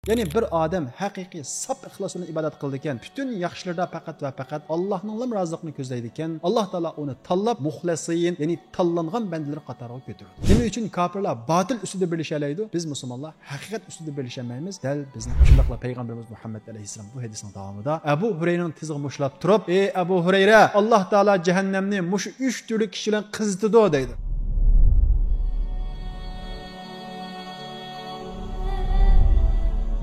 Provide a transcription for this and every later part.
Yani bir odam haqiqiy saf ixlos bilan ibodat qildi ekan, butun yaxshilarda faqat va faqat Allohning roziligini ko'zlaydi ekan, Alloh taolo uni tanlab muxlisin, ya'ni tanlangan bandalar qatoriga ko'taradi. Nima uchun kofirlar botil ustida birlashalaydi? Biz musulmonlar haqiqat ustida birlashamaymiz. Dal bizning shundaqla payg'ambarimiz Muhammad alayhisalom bu hadisning davomida Abu Hurayraning tizig'i mushlab turib, "Ey Abu Hurayra, Alloh taolo jahannamni mushu 3 turli kishilar qizitadi" deydi.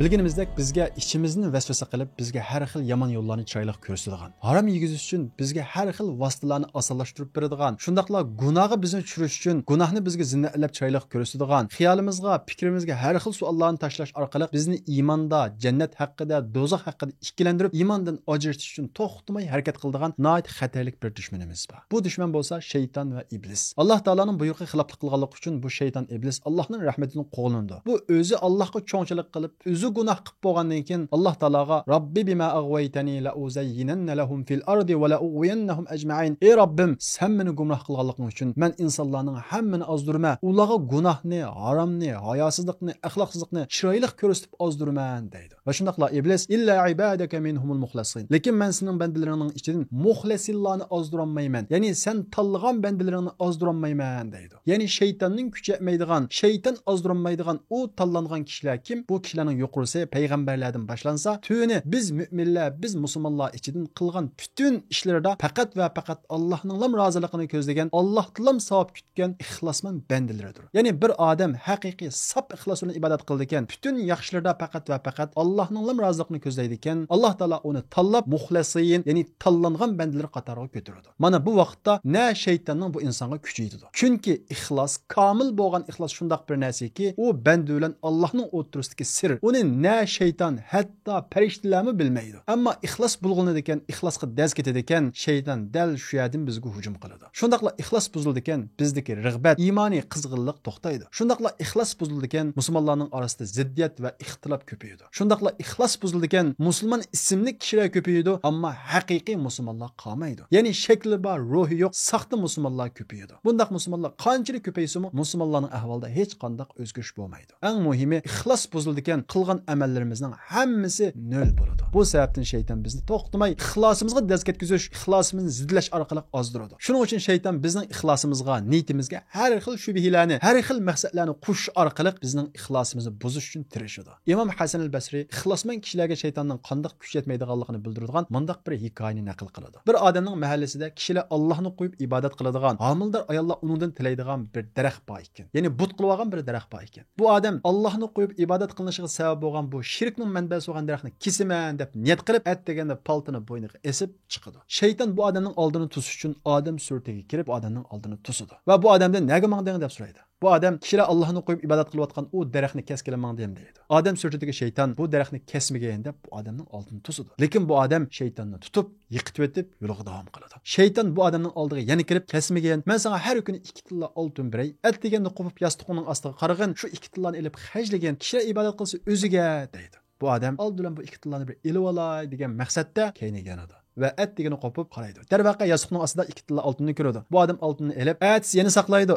Bilginimizdek bizga içimizni vesvese qilib, bizga har xil yomon yo'llarni chiroyli ko'rsatadigan, harom yegizish uchun bizga har xil vositalarni osonlashtirib beradigan, shundaqla gunohga bizni tushirish uchun gunohni bizga zinnatlab chiroyli ko'rsatadigan, xiyolimizga, fikrimizga har xil savollarni tashlash orqali bizni iymonda, jannat haqida, do'zax haqida ikkilantirib, iymondan ajratish uchun to'xtamay harakat qiladigan nihoyat xatarlik bir dushmanimiz bor. Bu dushman bo'lsa shayton va iblis. Alloh taolaning buyruqiga xiloflik qilganlik uchun bu shayton iblis Allohning rahmatidan qo'g'landi. Bu o'zi Allohga cho'ngchilik qilib, o'zi gunoh qilib bo'lgandan keyin Alloh taologa Robbi bima ag'waytani la uzayyinanna lahum fil ardi va la ughwiyannahum ajma'in. Ey Robbim, sen meni gumroh qilganliging uchun men insonlarning hammani ozdirma, ularga gunohni, haromni, hayosizlikni, axloqsizlikni chiroyli ko'rsatib ozdirman deydi. Va shundaqla iblis illa ibadaka minhumul muxlasin. Lekin men sening bandalaringning ichidan muxlisinlarni ozdirolmayman. Ya'ni sen tanlagan bandalaringni ozdirolmayman deydi. Ya'ni shaytonning kuchi yetmaydigan, shayton ozdirolmaydigan o tanlangan kishilar kim? Bu kishilarning yuqorisi payg'ambarlardan boshlansa, tuni biz mu'minlar, biz musulmonlar ichidan qilgan bütün ishlarda faqat va faqat Allohning roziligini ko'zlagan, Allohdan savob kutgan ixlosmand bandalaridir. Ya'ni bir odam haqiqiy saf ixlos bilan ibodat qildi ekan, bütün yaxshilarda faqat va faqat Allohning roziligini ko'zlaydi ekan, Alloh taolo uni tanlab muxlisin, ya'ni tanlangan bandalar qatoriga ko'taradi. Mana bu vaqtda na shaytonning bu insonga kuchi yetadi. Chunki ixlos, komil bo'lgan ixlos shundoq bir narsaki, u banda bilan Allohning o'rtasidagi sir. Uni na shayton, hatto farishtalarmi bilmaydi. Ammo ixlos bo'lganida ekan, ixlosga daz ketadi ekan, shayton dal shu yerdan bizga hujum qiladi. Shundaqla ixlos buzildi ekan, bizdagi rag'bat, iymoniy qizg'inlik to'xtaydi. Shundaqla ixlos buzildi ekan, musulmonlarning orasida ziddiyat va ixtilof ko'payadi. Shundaqla ixlos buzildi ekan, musulmon ismli kishilar ko'payadi, ammo haqiqiy musulmonlar qolmaydi. Ya'ni shakli bor, ruhi yo'q, saxta musulmonlar ko'payadi. Bundaq musulmonlar qanchalik ko'paysimi, musulmonlarning ahvolida hech qanday o'zgarish bo'lmaydi. Eng muhimi, ixlos buzildi ekan, qilgan amallarimizning hammasi nol bo'ladi. Bu sababdan shayton bizni to'xtamay ixlosimizga daz ketkizish, ixlosimizni zidlash orqali ozdiradi. Shuning uchun shayton bizning ixlosimizga, niyatimizga har xil shubhalarni, har xil maqsadlarni qo'shish orqali bizning ixlosimizni buzish uchun tirishadi. Imom Hasan al-Basri ixlosmand kishilarga shaytonning qanday kuch yetmaydiganligini bildiradigan mundaq bir hikoyani naql qiladi. Bir odamning mahallasida kishilar Allohni qo'yib ibodat qiladigan, homildor ayollar uningdan tilaydigan bir daraxt bor ekan. Ya'ni but qilib olgan bir daraxt bor ekan. Bu odam Allohni qo'yib ibodat qilinishiga sabab bo'lgan bu shirkning manbasi bo'lgan daraxtni kesiman deb niyat qilib, deganda paltini bo'yniga esib chiqadi. Shayton bu odamning oldini to'sish uchun odam suratiga kirib, odamning oldini to'sadi. Va bu odamdan nega mangding deb so'raydi. Bu odam kishilar Allohni qo'yib ibodat qilayotgan u daraxtni keskelamang deydi. Odam suratidagi shayton bu daraxtni kesmagan deb bu odamning oldini to'sadi. Lekin bu odam shaytonni tutib, yiqitib o'tib, yo'liga davom qiladi. Shayton bu odamning oldiga yana kirib, kesmagan, men senga har kuni 2 tilla oltin beray, deganda qo'pib yostiqning ostiga qarag'in, shu 2 tillani ilib xajlagan kishilar ibodat qilsa o'ziga deydi. Bu odam oldidan bu 2 tillani bir ilib olay degan maqsadda keynigan edi. Va degani qopib qaraydi. Darvaqa yostiqning ostida 2 tilla oltinni ko'radi. Bu odam oltinni elib, yana saqlaydi.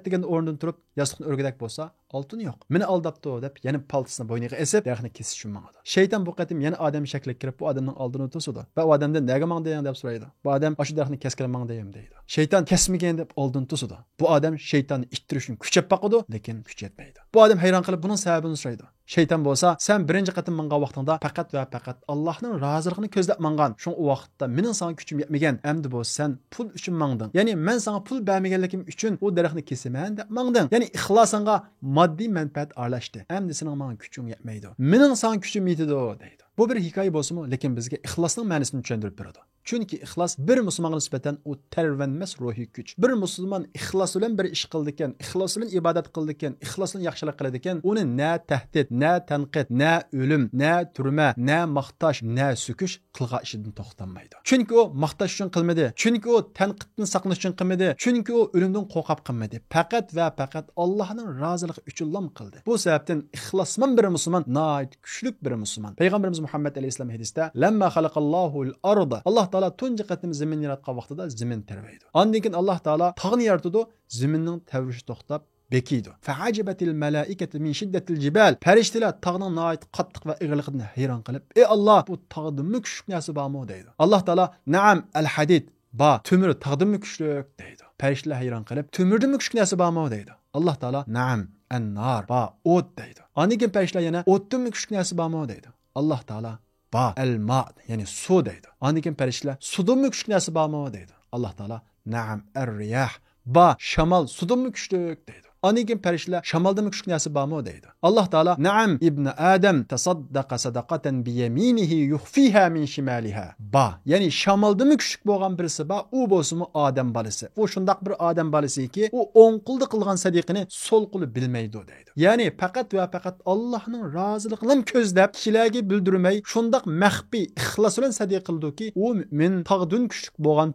Deganda o'rnidan turib, yostiqni o'rgadak bo'lsa, oltin yo'q. Meni aldabdi deb yana paltisini bo'yniga esib, daraxtni kesish uchun mangadi. Shayton bu qatim yana odam shakliga kirib, bu odamning oldini to'sadi. Va u odamdan nega mang degan deb so'raydi. Bu odam shu daraxtni keskelamang deyim deydi. Shayton kesmagan deb oldin to'sadi. Bu odam shaytonni ittirish uchun kuch yetpaqidi, lekin kuch yetmaydi. Bu odam hayron qilib buning sababini so'raydi. Shayton bo'lsa, sen birinchi qatim mangan vaqtingda faqat va faqat Allohning roziligini ko'zlab mangan. Shu vaqtda mening sana kuchim yetmagan. Endi bu sen pul uchun mangding. Ya'ni men sana pul bermaganligim uchun bu daraxtni kesaman deb mangding. Ya'ni ixlosingga moddiy manfaat aralashdi. Endi sening menga kuching yetmaydi. Mening sana kuchim yetadi deydi. Bu bir hikoya bo'lsa-mu, lekin bizga ixlosning ma'nosini tushuntirib beradi. Chunki ixlos bir musulmonga nisbatan u tarvanmas ruhiy kuch. Bir musulmon ixlos bilan bir ish qildi ekan, ixlos bilan ibodat qildi ekan, ixlos bilan yaxshilik qiladi ekan, uni na tahdid, na tanqid, na o'lim, na turma, na maqtash, na sukish qilgan ishidan to'xtanmaydi. Chunki u maqtash uchun qilmadi, chunki u tanqiddan saqlanish uchun qilmadi, chunki u o'limdan qo'rqib qilmadi. Faqat va faqat Allohning roziligi uchun qildi. Bu sababdan ixlosmand bir musulmon, nihoyat kuchli bir musulmon. Payg'ambarimiz Muhammad alayhisalom hadisda lamma xalaqallohul arda, Alloh taolo tunji qatim zamin yaratgan vaqtida zamin terbaydi. Ondan keyin Alloh taolo tog'ni yaratadi, zaminning tavrishi to'xtab, bekiydi. Fa'ajabatil malaikatu min shiddatil jibal. Farishtalar tog'ning nihoyat qattiq va ig'liqidan hayron qilib, "Ey Alloh, bu tog'dimi kuchli narsa bormi?" deydi. Alloh taolo, "Na'am, al-hadid." Ba, tümür taqdimmi kuchlik deydi. Farishtalar hayron qilib, "Tümürdimi kuchli narsa bormi?" deydi. Alloh taolo, "Na'am, an-nar." Ba, o't deydi. Anikin farishtalar yana, "O'tdimi kuchli narsa bormi?" deydi. Alloh taolo, "Ba, al-ma", ya'ni suv deydi. Anikin farishtalar, "Sudimmi kuchli narsa bormi?" deydi. Alloh taolo, "Na'am, ar-riyah." Ba, shamol sudimmi kuchlik deydi. Anikin farishtalar, "Shamoldimi kuchli narsa bormi?" deydi. Alloh taolo, "Na'am, ibn Adam tasaddaqa sadaqatan bi yaminihi yukhfiha min shimaliha." Ba, ya'ni shamoldimi kuchli bo'lgan birisi ba, u bo'lsa-mu odam bolasi. U shundoq bir odam bolasiki, u o'ng qo'lda qilgan sadiqini so'l qo'li bilmaydi deydi. Ya'ni faqat va faqat Allohning roziligidan ko'zlab, kishilarga bildirmay, shundoq maxfiy, ixlos bilan sadiq qildiki, u mu'min tog'dun kuchli bo'lgan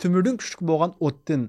tumirdan kuchli bo'lgan o'tdan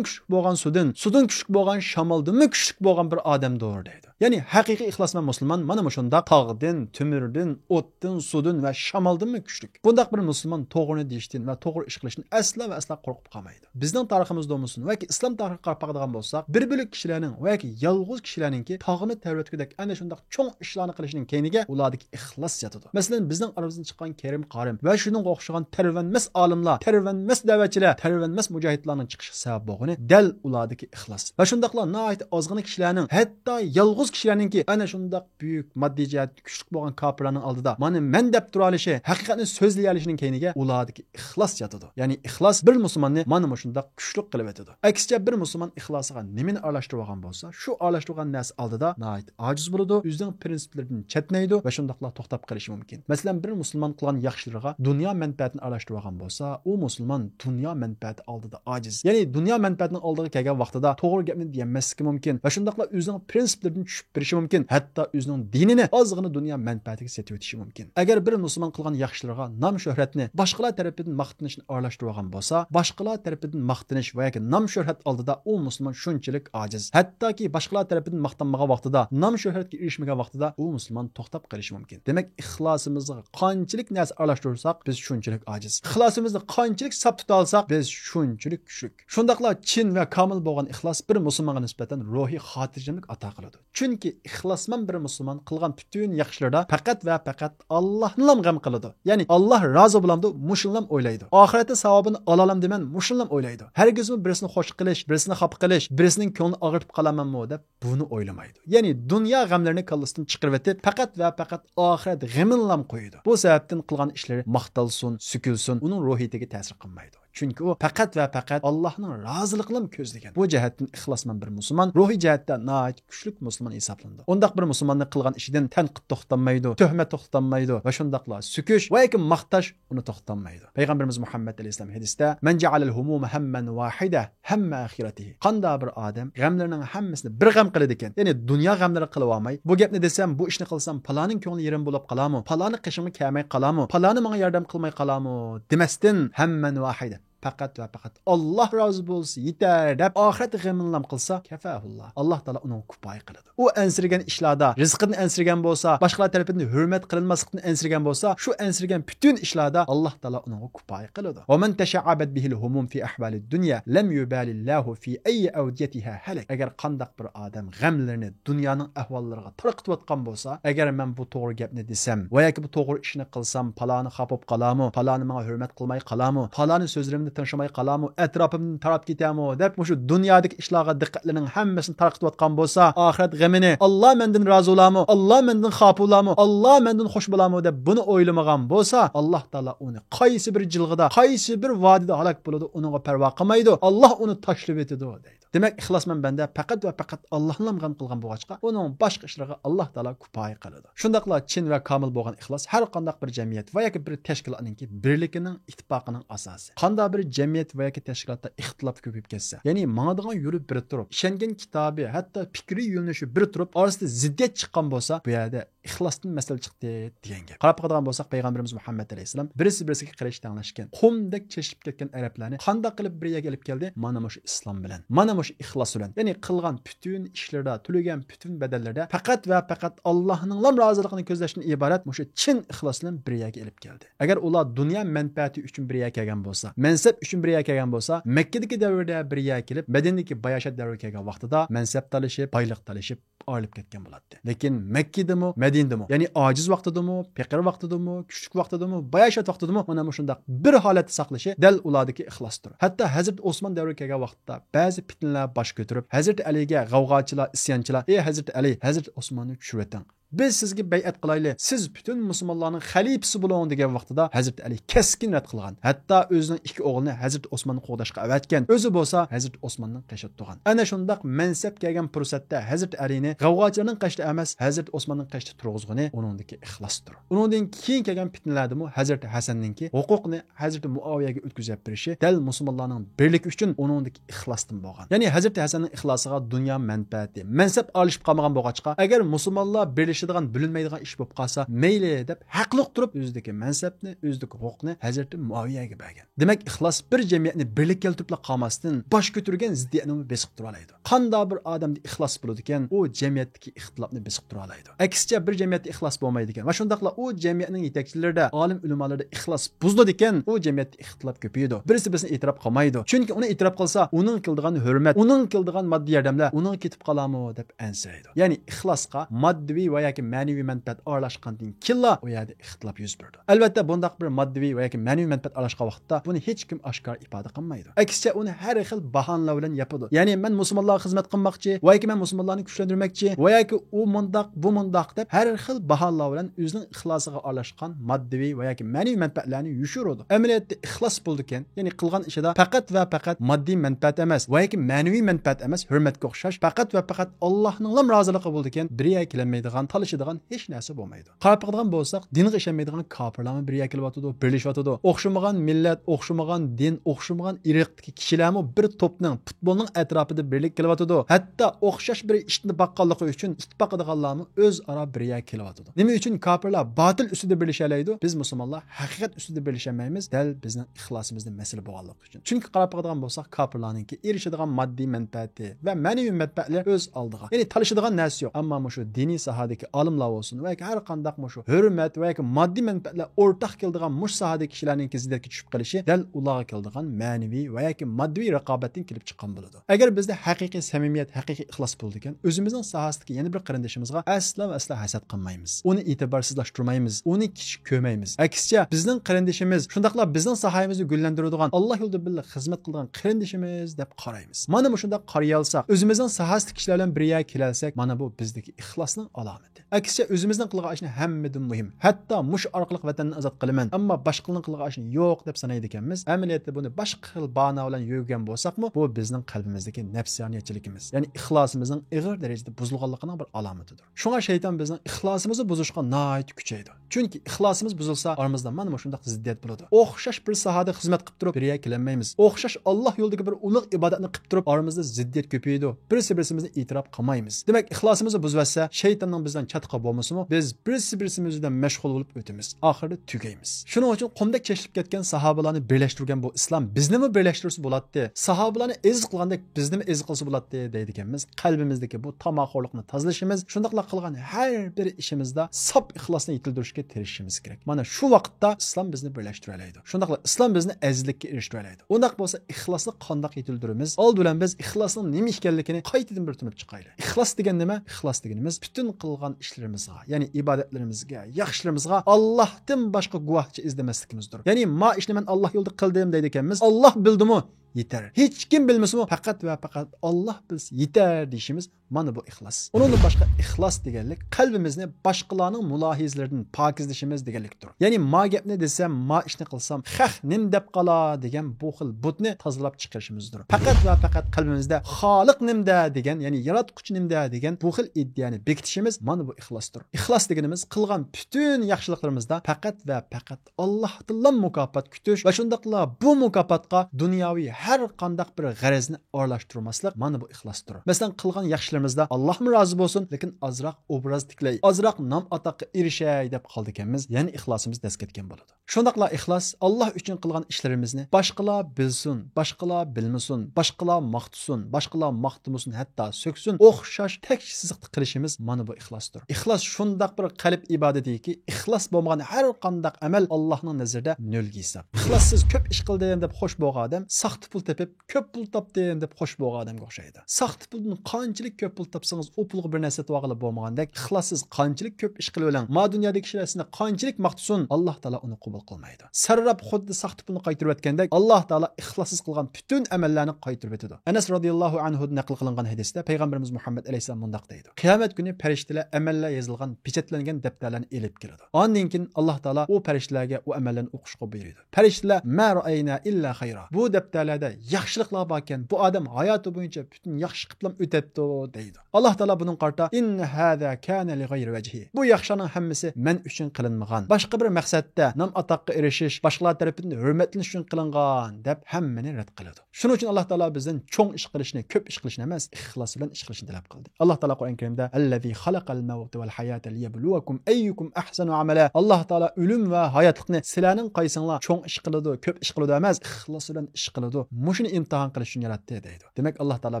kuchli bo'lgan sudin kuchli bo'lgan shamoldan kuchli bo'lgan bir odamdir deydi. Ya'ni haqiqiy ixlosman musulmon mana shundoq tog'dan, tumirdan, o'tdan, sudin va shamoldan kuchli. Bundaq bir musulmon to'g'rini deyishdan va to'g'ri ish qilishdan asla va asla qo'rqib qolmaydi. Bizning tariximizda bo'lsin va islom tarixiga qarab qaragan bo'lsak, bir bo'lik kishilarning va yolg'iz kishilarningki tog'ini tarbiyatkudek ana shundoq cho'ng ishlarni qilishning keyniga ulardagi ixlos yotadi. Masalan, bizning aramizdan chiqqan Kerim Qarim va shuning o'xshagan tarvanmas olimlar, tarvanmas da'vatchilar, tarvanmas mujohidlarning chiqishi sabab bo'lgani dal ulardagi ixlos. Va shundoqlar nihoyat ozgina kishilarning, hatto yolg'iz kishilarningki ana shundoq buyuk moddiy jihat kuchli bo'lgan kofirlarning oldida mana men deb tura olishi, haqiqatni so'zlay olishining keyniga ulardagi ixlos yotadi. Ya'ni ixlos bir musulmonni mana shundoq kuchli qilib etadi. Aksicha bir musulmon ixlosiga nimani aralashtirib olgan bo'lsa, shu aralashtirgan narsa oldida nihoyat ojiz bo'ladi, o'zining prinsiplaridan chetnaydi va shundoqlar to'xtab qolishi mumkin. Masalan, bir musulmon qilgan yaxshiligiga dunyo manfaatini aralashtirib olgan bo'lsa, u musulmon dunyo manfaati oldida ojiz. Ya'ni dunyo manfaatining oldiga kelgan vaqtida to'g'ri gapni demaslik mumkin va shundoqlar o'zining prinsiplaridan tushib berishi mumkin. Hatto o'zining dinini ozgina dunyo manfaatiga setib o'tishi mumkin. Agar bir musulmon qilgan yaxshiligiga nom shuhratni boshqalar tomonidan maqtanishni aralashtirib olgan bo'lsa, boshqalar tomonidan maqtanish va yoki nom shuhrat oldida u musulmon shunchalik ojiz. Hattoki boshqalar tomonidan maqtanmagan vaqtida, nom shuhratga erishmagan vaqtida u musulmon to'xtab qolishi mumkin. Demak, ixlosimizga qanchalik narsa aralashtirsak, biz shunchalik ojiz. Ixlosimizni qanchalik sap tuta olsak, biz shunchalik kuchli. Shundaqla chin va komil bo'lgan ixlos bir musulmonga nisbatan ruhiy xotirjamlik ato qiladi. Chunki ixlosman bir musulmon qilgan butun yaxshilarda faqat va faqat Allohni g'am qiladi. Ya'ni Alloh rozi bo'lamdi, mushullam o'ylaydi. Oxiratda savobini olalam deman, mushullam o'ylaydi. Hargizmi birisini xush qilish, birisini xafa qilish, birisining ko'nglini og'ritib qolamanmi deb buni o'ylamaydi. Ya'ni dunyo g'amlarini kallasidan chiqarib etib, faqat va faqat oxirat g'amini qo'yadi. Bu sababdan qilgan ishlari maqtalsin, sukilsin, uning ruhiyatiga ta'sir qilmaydi. Chunki u faqat va faqat Allohning roziligidan ko'zlagan. Bu jihatdan ixlosman bir musulmon ruhiy jihatda nihoyat kuchli musulmon hisoblanadi. Undaq bir musulmonning qilgan ishidan tanqid to'xtamaydi, tuhmat to'xtamaydi va shundaqla sukush va yoki maqtash uni to'xtamaydi. Payg'ambarimiz Muhammad alayhisalom hadisda "Man ja'alal humuma hamman wahida hamma akhiratihi." Qanda bir odam g'amlarining hammasini bir g'am qiladi ekan. Ya'ni dunyo g'amlari qilib olmay, bu gapni desam, bu ishni qilsam, paloning ko'ngli yerim bo'lib qolarmi? Paloni qishimga kelmay qolarmi? Paloni menga yordam qilmay qolarmi? Demasdan hamman wahida faqat va faqat Alloh rozi bo'lsa yetar deb oxirat g'amini qilsa, kafahulloh. Alloh taolo uni kifoya qiladi. U ansirgan ishlarda, rizqidan ansirgan bo'lsa, boshqalar tomonidan hurmat qilinmaslikdan ansirgan bo'lsa, shu ansirgan butun ishlarda Alloh taolo uni kifoya qiladi. Va man tasha'abat bihil humum fi ahvalid dunya lam yubalillahu fi ayyi awdiyatiha halak. Agar qandaq bir odam g'amlarini dunyoning ahvollariga tarqatib atgan bo'lsa, agar men bu to'g'ri gapni desam va yoki bu to'g'ri ishni qilsam, paloni xafob qolarmi, paloni menga hurmat qilmay qolarmi, paloni so'zlarimni tinchimay qolarmi, atrofimdan tarab ketami deb shu dunyodagi ishlarga diqqatlining hammasini tarqatayotgan bo'lsa, oxirat g'amini Alloh mendan rozi bo'larmi, Alloh mendan xafa bo'larmi, Alloh mendan xush bo'larmi deb buni o'ylamagan bo'lsa, Alloh taolo uni qaysi bir jilg'ida, qaysi bir vodida halok bo'ladi, uningga parvo qilmaydi. Alloh uni tashlab etadi deydi. Demak, ixlosman banda faqat va faqat Allohni g'am qilgan bo'lg'achqa, uning boshqa ishlariga Alloh taolo kifoya qiladi. Shundaqla chin va komil bo'lgan ixlos har qanday bir jamiyat va yoki bir tashkilotningki birligining, ittifoqining asosi. Qanday bir jamiyat va yoki tashkilotda ixtilof ko'payib ketsa, ya'ni mangadigan yo'li bir turib, ishongan kitobi, hatto fikriy yo'linishi bir turib, orasida ziddiyat chiqqan bo'lsa, bu yerda ixlosdan masala chiqdi degan gap. Qarab qolgan bo'lsak, payg'ambarimiz Muhammad alayhisalom birisi-birisiga qarash tanglashgan, qumdek cheshib ketgan arablarni qanday qilib bir yerga olib keldi? Mana shu islom bilan, mana shu ixlos bilan. Ya'ni qilgan bütün ishlarda, to'lagan bütün badallarda faqat va faqat Allohning roziligini ko'zlashdan iborat shu chin ixlos bilan bir yerga olib keldi. Agar ular dunyo manfaati uchun bir yerga kelgan bo'lsa, mansab mansab uchun bir yer kelgan bo'lsa, Makkadagi davrda bir yer kelib, Madinadagi bayashat davriga kelgan vaqtida mansab talashib, boylik talashib ayrılib ketgan bo'ladi. Lekin Makkadami, Madinadami, ya'ni ojiz vaqtidami, faqir vaqtidami, kuchlik vaqtidami, bayashat vaqtidami mana bu shunday bir holatda saqlashi dal ulardagi ixlosdir. Hatto Hazrat Osmon davriga kelgan vaqtda ba'zi fitnalar bosh ko'tarib, Hazrat Aliga g'avg'ochilar, isyonchilar, "Ey Hazrat Ali, Hazrat Osmonni tushirveting. Biz sizga bay'at qilayli. Siz bütün musulmonlarning xalifasi bo'ling" degan vaqtida Hazrat Ali keskin rad qilgan. Hatto o'zining ikki o'g'lini Hazrat Osmonni qo'g'dashga avatgan. O'zi bo'lsa Hazrat Osmonning qashib turgan. Ana shundaq mansab kelgan fursatda Hazrat Alini g'avg'ochilarning qashda emas, Hazrat Osmonning qashda turg'izgani uningdagi ixlosdir. Uningdan keyin kelgan fitnalardimi Hazrat Hasanninki huquqni Hazrat Muaviyaga o'tkazib berishi dal musulmonlarning birligi uchun uningdagi ixlosdan bo'lgan. Ya'ni Hazrat Hasanning ixlosiga dunyo manfaati, mansab olishib qolmagan bo'lg'achqa, agar musulmonlar birlashadigan, bilinmaydigan ish bo'lib qolsa, mayli deb haqliq turib o'zidagi mansabni, o'zidagi huquqni Hazrat Muaviyaga bergan. Demak, ixlos bir jamiyatni birlik keltirib qolmasdan bosh ko'targan ziddiyatni besib tura oladi. Qanday bir odamda ixlos bo'ladi ekan, u jamiyatdagi ixtilofni besib tura oladi. Aksicha bir jamiyatda ixlos bo'lmaydi ekan. Va shundaqla u jamiyatning yetakchilarida, olim ulamolarda ixlos buziladi ekan, u jamiyatda ixtilof ko'payadi. Birisi birini e'tirof qilmaydi. Chunki uni e'tirof qilsa, uning qildigan hurmat, uning qildigan moddiy yordamlar uning ketib qolarmi deb ansiraydi. Ya'ni ixlosga moddiy va yoki ma'naviy manfaat aralashgandan keyin u yerda ixtilof yuz berdi. Albatta, bundaq bir moddiy va yoki ma'naviy manfaat aralashgan vaqtda buni hech kim oshkor ifoda qilmaydi. Aksicha uni har xil bahonalar bilan yapadi. Ya'ni men musulmonlarga xizmat qilmoqchi, va yoki men musulmonlarni kuchlantirmoqchi, va yoki u mundaq, bu mundaq deb har xil bahonalar bilan o'zining ixlosiga aralashgan moddiy va yoki ma'naviy manfaatlarni yushiradi. Amaliyotda ixlos bo'ldi ekan, ya'ni qilgan ishida faqat va faqat moddiy manfaat emas, va yoki ma'naviy manfaat emas, hurmatga o'xshash faqat va faqat Allohning roziligi bo'ldi ekan, biriga kelmaydigan, talishadigan hech narsa bo'lmaydi. Qarab qilgan bo'lsak, dinga ishonmaydigan kofirlarni biriga kelyotdi, birlashyotdi. O'xshamagan millat, o'xshamagan din, o'xshamagan irqdagi kishilarmi bir to'pning, futbolning atrofida birlik kelyotdi. Hatto o'xshash bir ishni baqqanligi uchun ittifoq qilganlarni o'zaro biriga kelyotdi. Nima uchun kofirlar botil ustida birlashalaydi? Biz musulmonlar haqiqat ustida birlashamaymiz, dal bizning ixlosimizning masala bo'lganligi uchun. Chunki qarab qilgan bo'lsak, kofirlarningki erishadigan moddiy manfaati va ma'naviy manfaatlar o'z oldiga. Ya'ni talishadigan narsa yo'q. Ammo shu diniy sohadagi olimlar bo'lsin va har qanday shu hurmat va moddiy manfaatlar o'rtaq keladigan mush sohadagi kishilarning ziddiyatga tushib qolishi dal ularga keladigan ma'naviy va moddiy raqobatdan kelib chiqqan bo'ladi. Agar bizda haqiqiy samimiyat, haqiqiy ixlos bo'ldi ekan, o'zimizning sohasidagi yana bir qarindishimizga aslo hasad qilmaymiz. Uni e'tiborsizlashtirmaymiz, uni kichik ko'rmaymiz. Aksicha bizning qarindishimiz, shundaqla bizning sohamizni gullantiradigan, Alloh yo'lida birga xizmat qilgan qarindishimiz deb qaraymiz. Mana bu shunday qaray olsak, o'zimizning sohasidagi kishilar bilan birga kelalsak, mana bu bizdagi ixlosning alomati. Aksicha o'zimizning qilgan ishni hammadan muhim. Hatto mush orqali vatanni ozod qilaman, ammo boshqaning qilgan ishni yo'q deb sanaydi ekanmiz. Amaliyotda buni boshqa xil bahona bilan yurgan bo'lsakmi, bu bizning qalbimizdagi nafsoniyatchiligimiz, ya'ni ixlosimizning ig'ir darajada buzilganligining bir alomatidir. Shunga shayton bizning ixlosimizni buzishga nihoyat kuchaydi. Chunki ixlosimiz buzilsa, oramizda mana shunday ziddiyat bo'ladi. O'xshash bir sohada xizmat qilib turib birga kelolmaymiz. O'xshash Alloh yo'lidagi bir ulug' ibodatni qilib turib, oramizda ziddiyat ko'payadi. Birimizni e'tirof qilmaymiz. Demak, ixlosimizni buzvasa, shaytonning bizdan chatqa bo'lmasimi, biz birimiz bilan mashg'ul bo'lib o'tamiz. Oxirida tugaymiz. Shuning uchun qumda kechilib ketgan sahobalarni birlashtirgan bu islom bizni mi birlashtirsa bo'ladi? Sahobalarni ezib qilgandek bizni mi ezib qilsa bo'ladi deydiganmiz. Qalbimizdagi bu tamoqorlikni tozalashimiz, shundaqla qilgan har bir ishimizda sop ixlosni yetildirishga tirishishimiz kerak. Mana shu vaqtda islom bizni birlashtira oladi. Shundaqla islom bizni azizlikka erishtira oladi. Undaq bo'lsa, ixlosni qanday yetildiramiz? Old bilan biz ixlosning nima ekanligini qaytadan bir tunib chiqaylik. Ixlos degan nima? Ixlos deganimiz bütün qilgan ishlarimizga, ya'ni ibodatlarimizga, yaxshilarimizga Allohdan boshqa guvohchi izlamasligimizdir. Ya'ni ma ishni men Alloh yo'lida qildim deydi ekanmiz. Alloh bildimi? Yeter. Hech kim bilmasmi? Faqat va faqat Alloh bilsa yeter deyishimiz mana bu ixlos. Undan boshqa ixlos deganlik qalbimizni boshqalarning mulohizlaridan pokizlashimiz deganlikdir. Ya'ni ma gapni desam, ma ishni qilsam, xah nim deb qola degan bu xil butni tozalab chiqarishimizdir. Faqat va faqat qalbimizda Xoliq nimda degan, ya'ni yaratquchi nimda degan bu xil iddiani bekitishimiz mana bu ixlosdir. Ixlos deganimiz qilgan bütün yaxshiliklarimizda faqat va faqat Allohdan mukofot kutish va shundaqla bu mukofotga dunyoviy har qandaq bir g'arazni aralashtirmaslik mana bu ixlosdir. Masalan, qilgan yaxshilarimizda Allohmi rozi bo'lsin, lekin azroq obraz tiklay, azroq nom atoqqa erishay deb qoldi ekanmiz, ya'ni ixlosimiz dast ketgan bo'ladi. Shundaqla ixlos Alloh uchun qilgan ishlarimizni boshqalar bilsin, boshqalar bilmasin, boshqalar maqtasin, boshqalar maqtamasin, hatto so'ksin, o'xshash tek siziqda qilishimiz mana bu ixlosdir. Ixlos shundaq bir qalb ibodatiki, ixlos bo'lmagan har qanday amal Allohning nazarida nolga hisob. Ixlossiz ko'p ish qildim deb xo'sh bo'lgan odam, saxta pul tepib ko'p pul topdim deb xo'sh bo'lgan odamga o'xshaydi. Saxta puldan qanchalik ko'p pul topsangiz, o pulga bir narsa topag'ili bo'lmagandek, ixlossiz qanchalik ko'p ish qilib oling, ma dunyodagi kishilarni qanchalik maqtasin, Alloh taolo uni qabul qilmaydi. Sarrab xuddi saxta pulni qaytarib o'tgandek, Alloh taolo ixlossiz qilgan bütün amallarni qaytarib o'tadi. Anas radhiyallohu anhu naql qilingan hadisda payg'ambarimiz Muhammad alayhisalom bunday deydi: Qiyomat kuni farishtalar amallar yozilgan, pechatlangan daftarlarni elib keladi. Ondan keyin Alloh taolo o farishtalarga o amallarni o'qishga buyuradi. Farishtalar ma ra'ayna illa khayra. Bu daftarlarda yaxshiliklar bor ekan, bu odam hayoti bo'yicha bütün yaxshi qilib o'tibdi deydi. Alloh taolo buning qarta in hada kana li ghayri wajhi. Bu yaxshilarning hammasi men uchun qilinmagan. Boshqa bir maqsadda nam atoqqa erishish, boshqalar tomonidan hurmatlanish uchun qilingan deb hammani rad qiladi. Shuning uchun Alloh taolo bizdan cho'ng ish qilishni, ko'p ish qilishni emas, ixlos bilan ish qilishni talab qildi. Alloh taolo Qur'on Karimda allazi xalaqal mavta val hayata liyabluwakum ayyukum ahsanu amala. Alloh taolo o'lim va hayotlikni sizlarning qaysinglar cho'ng ish qiladi, ko'p ish qiladi emas, ixlos bilan ish qiladi. Mushuni imtihon qilish uchun yaratdi deydi. Demak Alloh taolo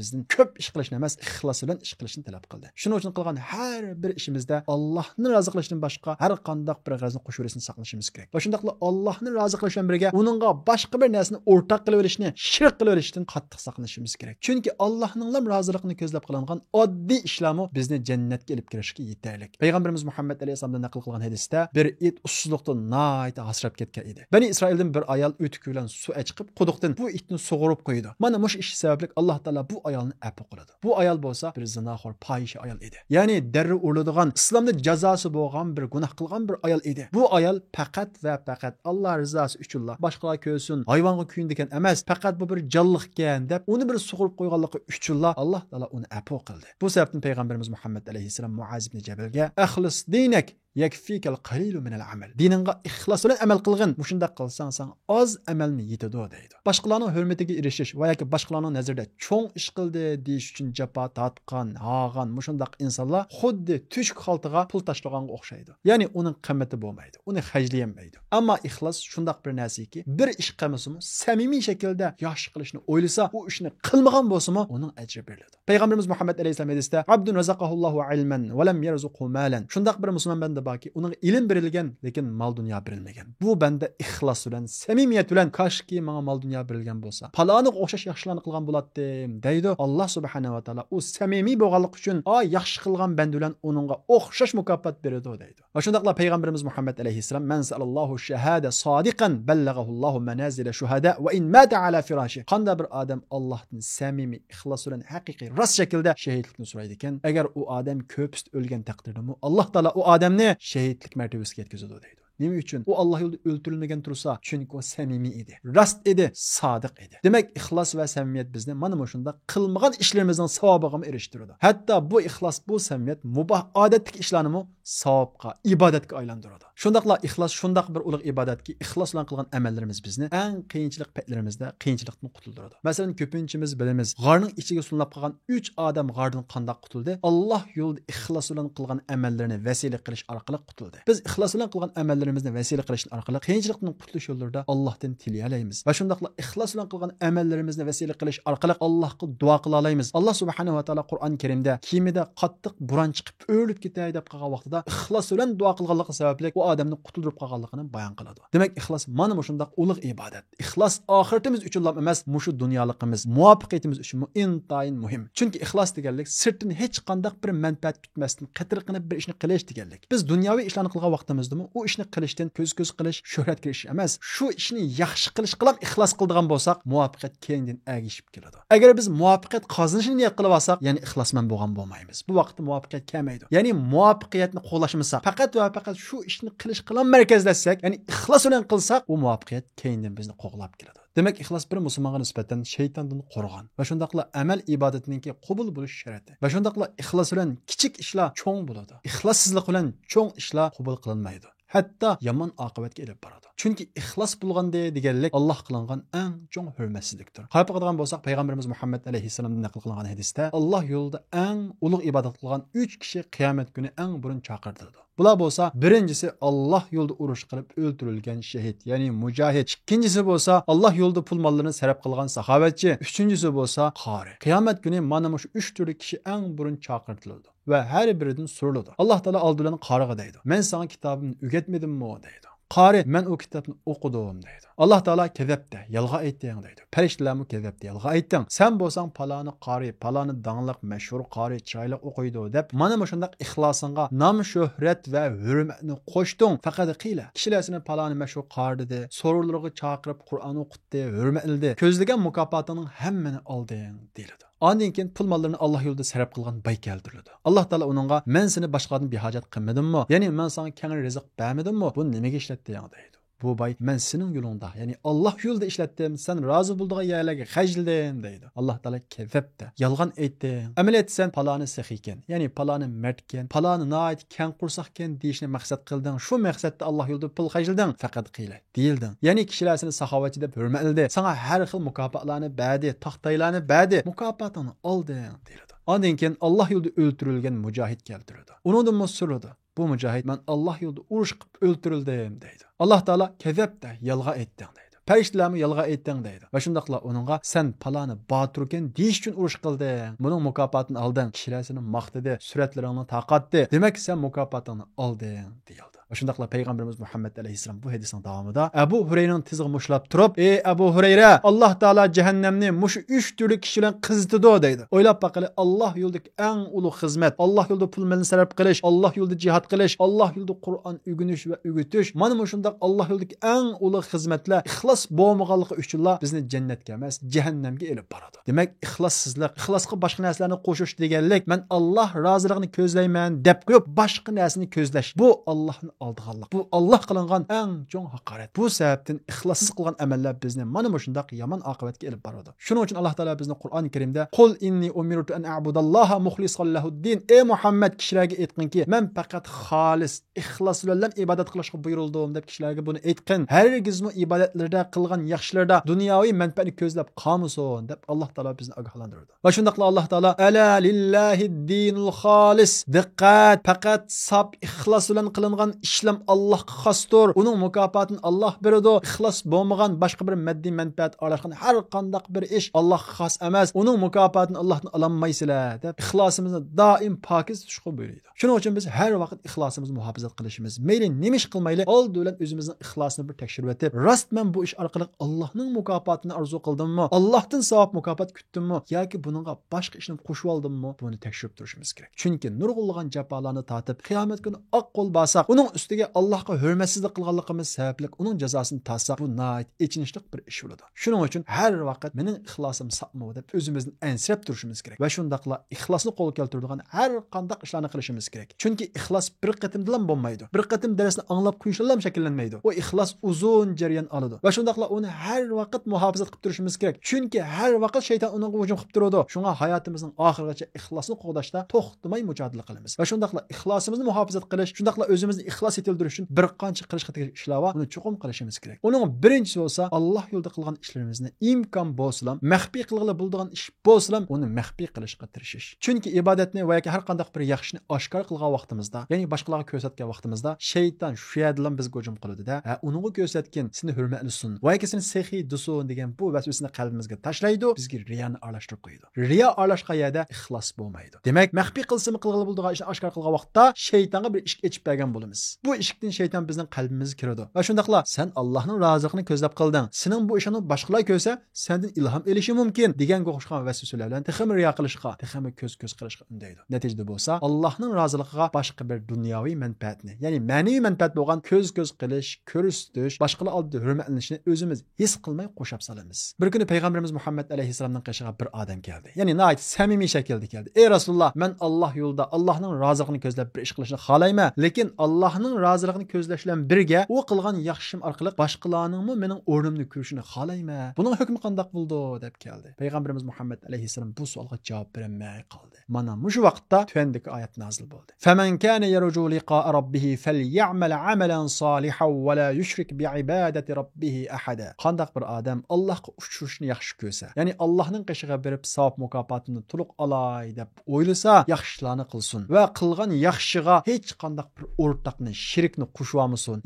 bizdan ko'p ish qilishni emas, ixlos bilan ish qilishni talab qildi. Shuning uchun qilgan har bir ishimizda Allohni rozi qilishdan boshqa har qanday bir g'azni qo'shirishni saqlashimiz kerak. Va shundaqla Allohni rozi qilish bilan birga uningga boshqa bir narsani o'rtaq qilib olishni, shirk qilib olishdan qattiq saqlanishimiz kerak. Chunki Allohning roziligini ko'zlab qilingan oddiy ishlarmi bizni jannatga olib kirishga yetarli. Payg'ambarimiz Muhammad alayhisalomdan naql qilgan hadisda bir it ussizlikdan nihoyat hasrab ketgan edi. Bani Isroildan bir ayol o'tik bilan suv ichib, quduqdan bu itni sug'urib qo'ydi. Mana mush ish sababli Alloh taolo bu ayolni afv qiladi. Bu ayol bo'lsa bir zinoxor, fohisha ayol edi. Ya'ni darri o'ladigan, islomda jazosi bo'lgan bir gunoh qilgan bir ayol edi. Bu ayol faqat va faqat Alloh rizosi uchun, boshqalar ko'rsin, hayvonga kuyin degan emas, faqat bu bir jonliqkan deb uni bir sug'urib qo'yganligi uchun Alloh taolo uni afv qildi. Bu sababdan payg'ambarimiz Muhammad alayhisalom Muaz ibn Jabalga "Axlis dinak yakfikal qalilu min al-amal." Diningga ixlos bilan amal qilgin. Mushunda qilsang sen oz amalni yetadi deydi. Boshqalarning hurmatiga erishish va yoki boshqalarning nazarida cho'ng ish qildi deyish uchun jafo tortgan, hag'an mushundaq insonlar xuddi tushk xaltiga pul tashlaganga o'xshaydi. Ya'ni uning qimmati bo'lmaydi, uni xajlayolmaydi. Ammo ixlos shundaq bir narsaki, bir ish qilmasimi, samimiy shaklda yaxshi qilishni o'ylasa, u ishni qilmagan bo'lsa-mu, uning ajri beriladi. Payg'ambarimiz Muhammad alayhisalom hadisda "Abdun razaqahullohu ilman va lam yarzuqhu malan." Shundaq bir musulmon banda borki, uning ilm berilgan, lekin mol dunyo berilmagan. Bu banda ixlos bilan, samimiyat bilan "Kashki menga mol dunyo berilgan bo'lsa, faloniga o'xshash yaxshilarni qilgan bo'lardim" deydi. Alloh subhanahu va taolo u samimiy bo'lganlik uchun yaxshi qilgan banda bilan uningga o'xshash mukofot beradi deydi. Va shundaqla payg'ambarimiz Muhammad alayhisalom "Man sallallohu shahada sodiqan ballagahullohu manazil shuhada va in mata ala firashi." Qanday bir odam Allohdan samimiy, ixlos bilan haqiqiy rost shaklda shahidlikni so'raydi ekan, agar u odam ko'pist o'lgan taqdirda Alloh taolo u odamni shahidlik martabasiga yetkazadi deydi. Nima uchun? U Alloh yo'lida o'ltirilmagan tursa, chunki u samimiy edi, rost edi, sodiq edi. Demak, ixlos va samimiyat bizni mana shunda qilmagan ishlarimizning savobiga erishtiradi. Hatto bu ixlos, bu samimiyat muboh odatdagi ishlarni savobga, ibodatga aylantiradi. Shundaqla ixlos shundaq bir ulug' ibodatki, ixlos bilan qilgan amallarimiz bizni eng qiyinchilik paytlarimizda qiyinchilikdan qutuldiradi. Masalan, ko'pinchimiz bilamiz, g'orning ichiga sulinib qolgan 3 odam g'ordan qanday qutuldi? Alloh yo'lida ixlos bilan qilgan amallarni vasila qilish orqali qutuldi. Biz ixlos bilan qilgan amallarimizni vasila qilish orqali qiyinchilikdan qutulish yo'llarida Allohdan tiliy olamiz. Va shundaqla ixlos bilan qilgan amallarimizni vasila qilish orqali Allohga duo qila olamiz. Alloh subhanahu va taolo Qur'on Karimda kimida qattiq buron chiqib o'lib ketay deb qolgan vaqtida ixlos bilan duo qilganligi sababli u odamni qutuldirib qolganligini bayon qiladi. Demak, ixlos mana shundaq ulug' ibodat. Ixlos oxiratimiz uchun emas, mushu dunyoligimiz, muvaffaqiyatimiz uchun intayin muhim. Chunki ixlos deganlik sirtdan hech qanday bir manfaat kutmasdan qatirqinib bir ishni qilish deganlik. Biz dunyoviy ishlarni qilgan vaqtimizda u ishni qilishdan ko'z qilish, shuhrat qilish emas, shu ishni yaxshi qilish qilib ixlos qildigan bo'lsak, muvaffaqiyat keyindan agishib keladi. Agar biz muvaffaqiyat qozonishni niyat qilib olsak, ya'ni ixlosman bo'lgan bo'lmaymiz. Bu vaqtda muvaffaqiyat kelmaydi. Ya'ni muvaffaqiyatni qo'llashmasa, faqat va faqat shu ishni qilish bilan markazlashsak, ya'ni ixlos bilan qilsak, u muvaffaqiyat keyindan bizni qo'g'lab keladi. Demak, ixlos bir musulmonga nisbatan shaytondan qo'rg'on va shundaqla amal ibodatiningki qabul bo'lish sharti. Va shundaqla ixlos bilan kichik ishlar cho'ng bo'ladi. Ixlossizlik bilan cho'ng ishlar qabul qilinmaydi. hatto yomon oqibatga olib boradi. Chunki ixlos bo'lganda deganlik Alloh qilingan eng chong hurmatsizlikdir. Qarab qilgan bo'lsak, payg'ambarimiz Muhammad alayhissalomdan naql qilingan hadisda Alloh yo'lida eng ulug' ibodat qilgan 3 kishi qiyomat kuni eng burun chaqirtiladi. Bular bo'lsa, birinchisi Alloh yo'lida urush qilib o'ldirilgan shahid, ya'ni mujohid. Ikkinchisi bo'lsa, Alloh yo'lida pul mollarini sarf qilgan saxovatchi. Uchinchisi bo'lsa, qori. Qiyomat kuni mana shu 3 turli kishi eng burun chaqirtiladi va har biridan so'raladi. Alloh taolo oldidan qoriga deydi: "Men sana kitobimni o'rgatmadimmi?" deydi. Qori, "Men o kitobni o'qidim" deydi. Alloh taolo kezabdi, yolg'on aytding deydi. Farishtalarmi kezabdi, yolg'on aytding. Sen bo'lsang paloni qori, paloni dangliq, mashhur qori, chiroyli o'qiydi deb, mana shundaq ixlosingga nom, shuhrat va hurmatni qo'shding. Faqat qila, kishilar seni paloni mashhur qori dedi, so'rovlarga chaqirib Qur'on o'qitdi, hurmatladi. Ko'zlagan mukofotining hammani olding deyiladi. Ondan keyin pul mollarini Alloh yo'lida sarf qilgan boy keltiriladi. Alloh taolo uningga: "Men seni boshqadan behojat qilmadimmi? Ya'ni men sana keng rizq bermadimmi? Buni nimaga ishlatding?" deydi. Bu boy: "Men sening yo'lingda, ya'ni Alloh yo'lida ishlatdim, sen rozi bo'ldigan yerlarga xajladim" deydi. Alloh taolo kezabdi, yolg'on aytding. Amaliyotda sen paloni saxiy ekan, ya'ni paloni mard ekan, paloni noit keng qursoq ekan deyishni maqsad qilding. Shu maqsadda Alloh yo'lida pul xajlading, faqat qila deyilding. Ya'ni kishilar seni saxovatchi deb hurmatladi, sana har xil mukofotlarni berdi, taqtaylarni berdi, mukofotini olding deyiladi. Ondan keyin Alloh yo'lida o'ldirilgan mujohid keltiriladi. Uningdan so'radi: "Bu mujohid men Alloh yo'lida urush qilib o'ldirildim" deydi. Alloh taolo kezabdi, yolg'on aytding deydi. Farishtalarmi yolg'on aytding deydi. Va shundaqla uningga: "Sen paloni botir ekan deyish uchun urush qilding. Buning mukofotini olding. Kishilar seni maqtadi, suratlaringni taqatdi. Demak, sen mukofotini olding" deyildi. Va shundaqla payg'ambarimiz Muhammad alayhissalom bu hadisning davomida Abu Hurayraning tizig'i mushlab turib: "Ey Abu Hurayra, Alloh taolo jahannamni mushu 3 turli kishilar qizitdi" deydi. O'ylab baqili, Alloh yo'lidagi eng ulug' xizmat, Alloh yo'lida pul milni sarf qilish, Alloh yo'lida jihad qilish, Alloh yo'lida Qur'on o'rganish va o'gitish, mana shundaq Alloh yo'lidagi eng ulug' xizmatlar ixlos bo'lmaganligi uchunlar bizni jannatga emas, jahannamga elib boradi. Demak, ixlossizlik, ixlosga boshqa narsalarni qo'shish deganlik, men Alloh roziligini ko'zlayman deb qo'yib boshqa narsani ko'zlash. Bu Allohning oldiganlik. Bu Alloh qilingan eng chong haqorat. Bu sababdan ixlossiz qilgan amallar bizni mana shundaq yomon oqibatga elib boradi. Shuning uchun Alloh taolo bizni Qur'oni Karimda: "Qul inni umirtu an a'budalloha mukhlishan lahuddin" Ey Muhammad, kishilarga aytqinki, men faqat xolis, ixlos bilan ibodat qilishga buyurildim deb kishilarga buni aytqin. Hargizmi ibodatlarda qilgan yaxshilarda dunyoviy manfaatni ko'zlab qolmasin deb Alloh taolo bizni ogohlantirdi. Va shundaqla Alloh taolo: "Ala lillahi'd-dinul xolis" Diqqat, faqat sap ixlos bilan qilingan ishlam Allohga xosdir. Uning mukofotini Alloh beradi. Ixlos bo'lmagan boshqa bir maddiy manfaat aralashgan har qanday bir ish Allohga xos emas. Uning mukofotini Allohdan ololmaysizlar deb ixlosimizni doim pokiz tutishga buyuradi. Shuning uchun biz har vaqt ixlosimizni muhofazat qilishimiz, mayli nima ish qilmaylik, oldi bilan o'zimizning ixlosini bir tekshirib o'tib, rost men bu ish orqali Allohning mukofotini orzu qildimmi? Allohdan savob mukofot kutdimmi yoki buningga boshqa ishni qo'shib oldimmi? Buni tekshirib turishimiz kerak. Chunki nurg'ulg'an jafolarni tatib, qiyomat kuni oq qo'l bosaq, uning ustiga Allohga hurmatsizlik qilganligimiz sababli uning jazosini tatsak, bu nihoyat echinishli bir ish bo'ladi. Shuning uchun har vaqt mening ixlosim saqmo deb o'zimizni ansirab turishimiz kerak. Va shundaqla ixlosni qo'lga keltiradigan har qanday ishlarni qilishimiz kerak. Chunki ixlos bir qatimdan bo'lmaydi. Bir qatim darsni anglab qo'yishlar shakllanmaydi. O ixlos uzun jarayon oladi. Va shundaqla uni har vaqt muhofazat qilib turishimiz kerak. Chunki har vaqt shayton unga hujum qilib turadi. Shunga hayotimizning oxirigacha ixlosni qo'g'dashda to'xtamay mujodala qilamiz. Va shundaqla ixlosimizni muhofazat qilish, shundaqla o'zimizni ixlos etildirish uchun bir qancha qilishga tegishli ishlar bor. Uni chuqur qilishimiz kerak. Uning birinchisi bo'lsa, Alloh yo'lida qilgan ishlarimizni imkon bo'lsa, maxfiy qilg'ili bo'ladigan ish bo'lsa, uni maxfiy qilishga tirishish. Chunki ibodatni va yoki har qanday bir yaxshini oshkor qilgan vaqtimizda, ya'ni boshqalarga ko'rsatgan vaqtimizda shayton shu yerdan bizga hujum qiladi-da, uningga ko'rsatgan seni hurmatlisin va yoki seni sexiy dusun degan bu vasvasani qalbimizga tashlaydi, bizga riyoni aralashtirib qo'yadi. Riyo aralashgan yerda ixlos bo'lmaydi. Demak, maxfiy qilsimi qilg'ili bo'ladigan ishni oshkor qilgan vaqtda shaytonga bir ish echib bergan bo'lamiz. Bu ishdan shayton bizning qalbimizga kiradi. Va shundaqla sen Allohning roziligini ko'zlab qilding. Sening bu ishini boshqalar ko'rsa, sendan ilhom olishi mumkin degan o'xshagan vasvasalar bilan texmi riyo qilishga, texmi ko'z qilishga undaydi. Natijada bo'lsa, Allohning roziligiga boshqa bir dunyoviy manfaatni, ya'ni ma'naviy manfaat bo'lgan ko'z qilish, ko'rsatish, boshqalar oldida hurmatlanishni o'zimiz his qilmay qo'shab solamiz. Bir kuni payg'ambarimiz Muhammad alayhissalomning qishig'iga bir odam keldi. Ya'ni nihoyat samimiy shaklda keldi. Ey Rasululloh, men Alloh yo'lida Allohning roziligini ko'zlab bir ish qilishni xohlayman, lekin Allohning Allohning roziligini ko'zlash bilan birga u qilgan yaxshim orqali boshqalarningmi mening o'rnimni ko'rishini xohlayman. Buning hukmi qanday bo'ldi deb keldi. Payg'ambarimiz Muhammad alayhissalom bu savolga javob bermay qoldi. Mana shu vaqtda tuvandagi oyat nozil bo'ldi. Faman kana yarju liqa'a rabbih falyamal amalan solihan va la yushrik bi'ibadati rabbih ahada. Qandaq bir odam Allohga uchrashni yaxshi ko'rsa, ya'ni Allohning qishig'iga berib savob mukofotini to'liq olay deb o'ylasa, yaxshilarni qilsin va qilgan yaxshiga hech qanday bir o'rtoqni, shirkni qo'shib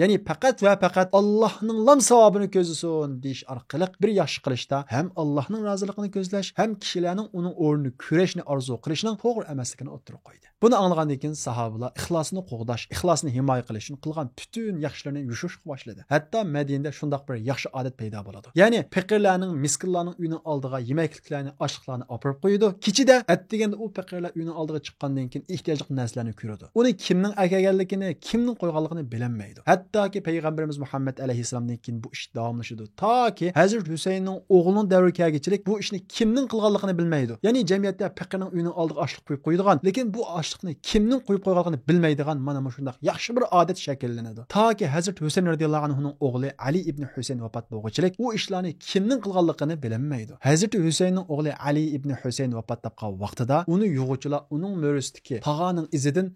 ya'ni faqat va faqat Allohning lam savobini ko'zlasin deyish orqali bir yaxshi qilishda ham Allohning roziligini ko'zlash, ham kishilarning uning o'rnini ko'rishni orzu qilishning to'g'ri emasligini o'tirib qo'ydi. Buni anglagandan keyin sahobalar ixlosini qo'g'dash, ixlosni himoya qilish uchun qilgan bütün yaxshilarni yushishga boshladi. Hatto Madinada shunday bir yaxshi odat paydo bo'ladi. Ya'ni faqirlarning, miskinlarning uyining oldiga yemakliklarni, oshliqlarni olib qo'ydi. Kechida atdiganda u faqirlar uyining oldiga chiqqandan keyin ehtiyojli narsalarni ko'radi. Uni kimning akaganligini, kimning qo'yganligini bilmaydi. Hattoki payg'ambarimiz Muhammad alayhissalomdan keyin bu ish davomlashadi. Toki Hazrat Husaynning o'g'lining davri kelguncha bu ishni kimning qilganligini bilmaydi. Ya'ni jamiyatda faqirning uyining oldiga oshliq qo'yib qo'ydigan, lekin bu oshliqni kimning qo'yib qo'yganligini bilmaydigan mana shunday yaxshi bir odat shakllanadi. Toki Hazrat Husayn radhiyallohu anhuning o'g'li Ali ibn Husayn vafot bo'lguncha bu ishlarni kimning qilganligini bilmaydi. Hazrat Husaynning o'g'li Ali ibn Husayn vafot topgan vaqtida uni yo'g'uvchilar uning mo'risidagi tog'aning izidan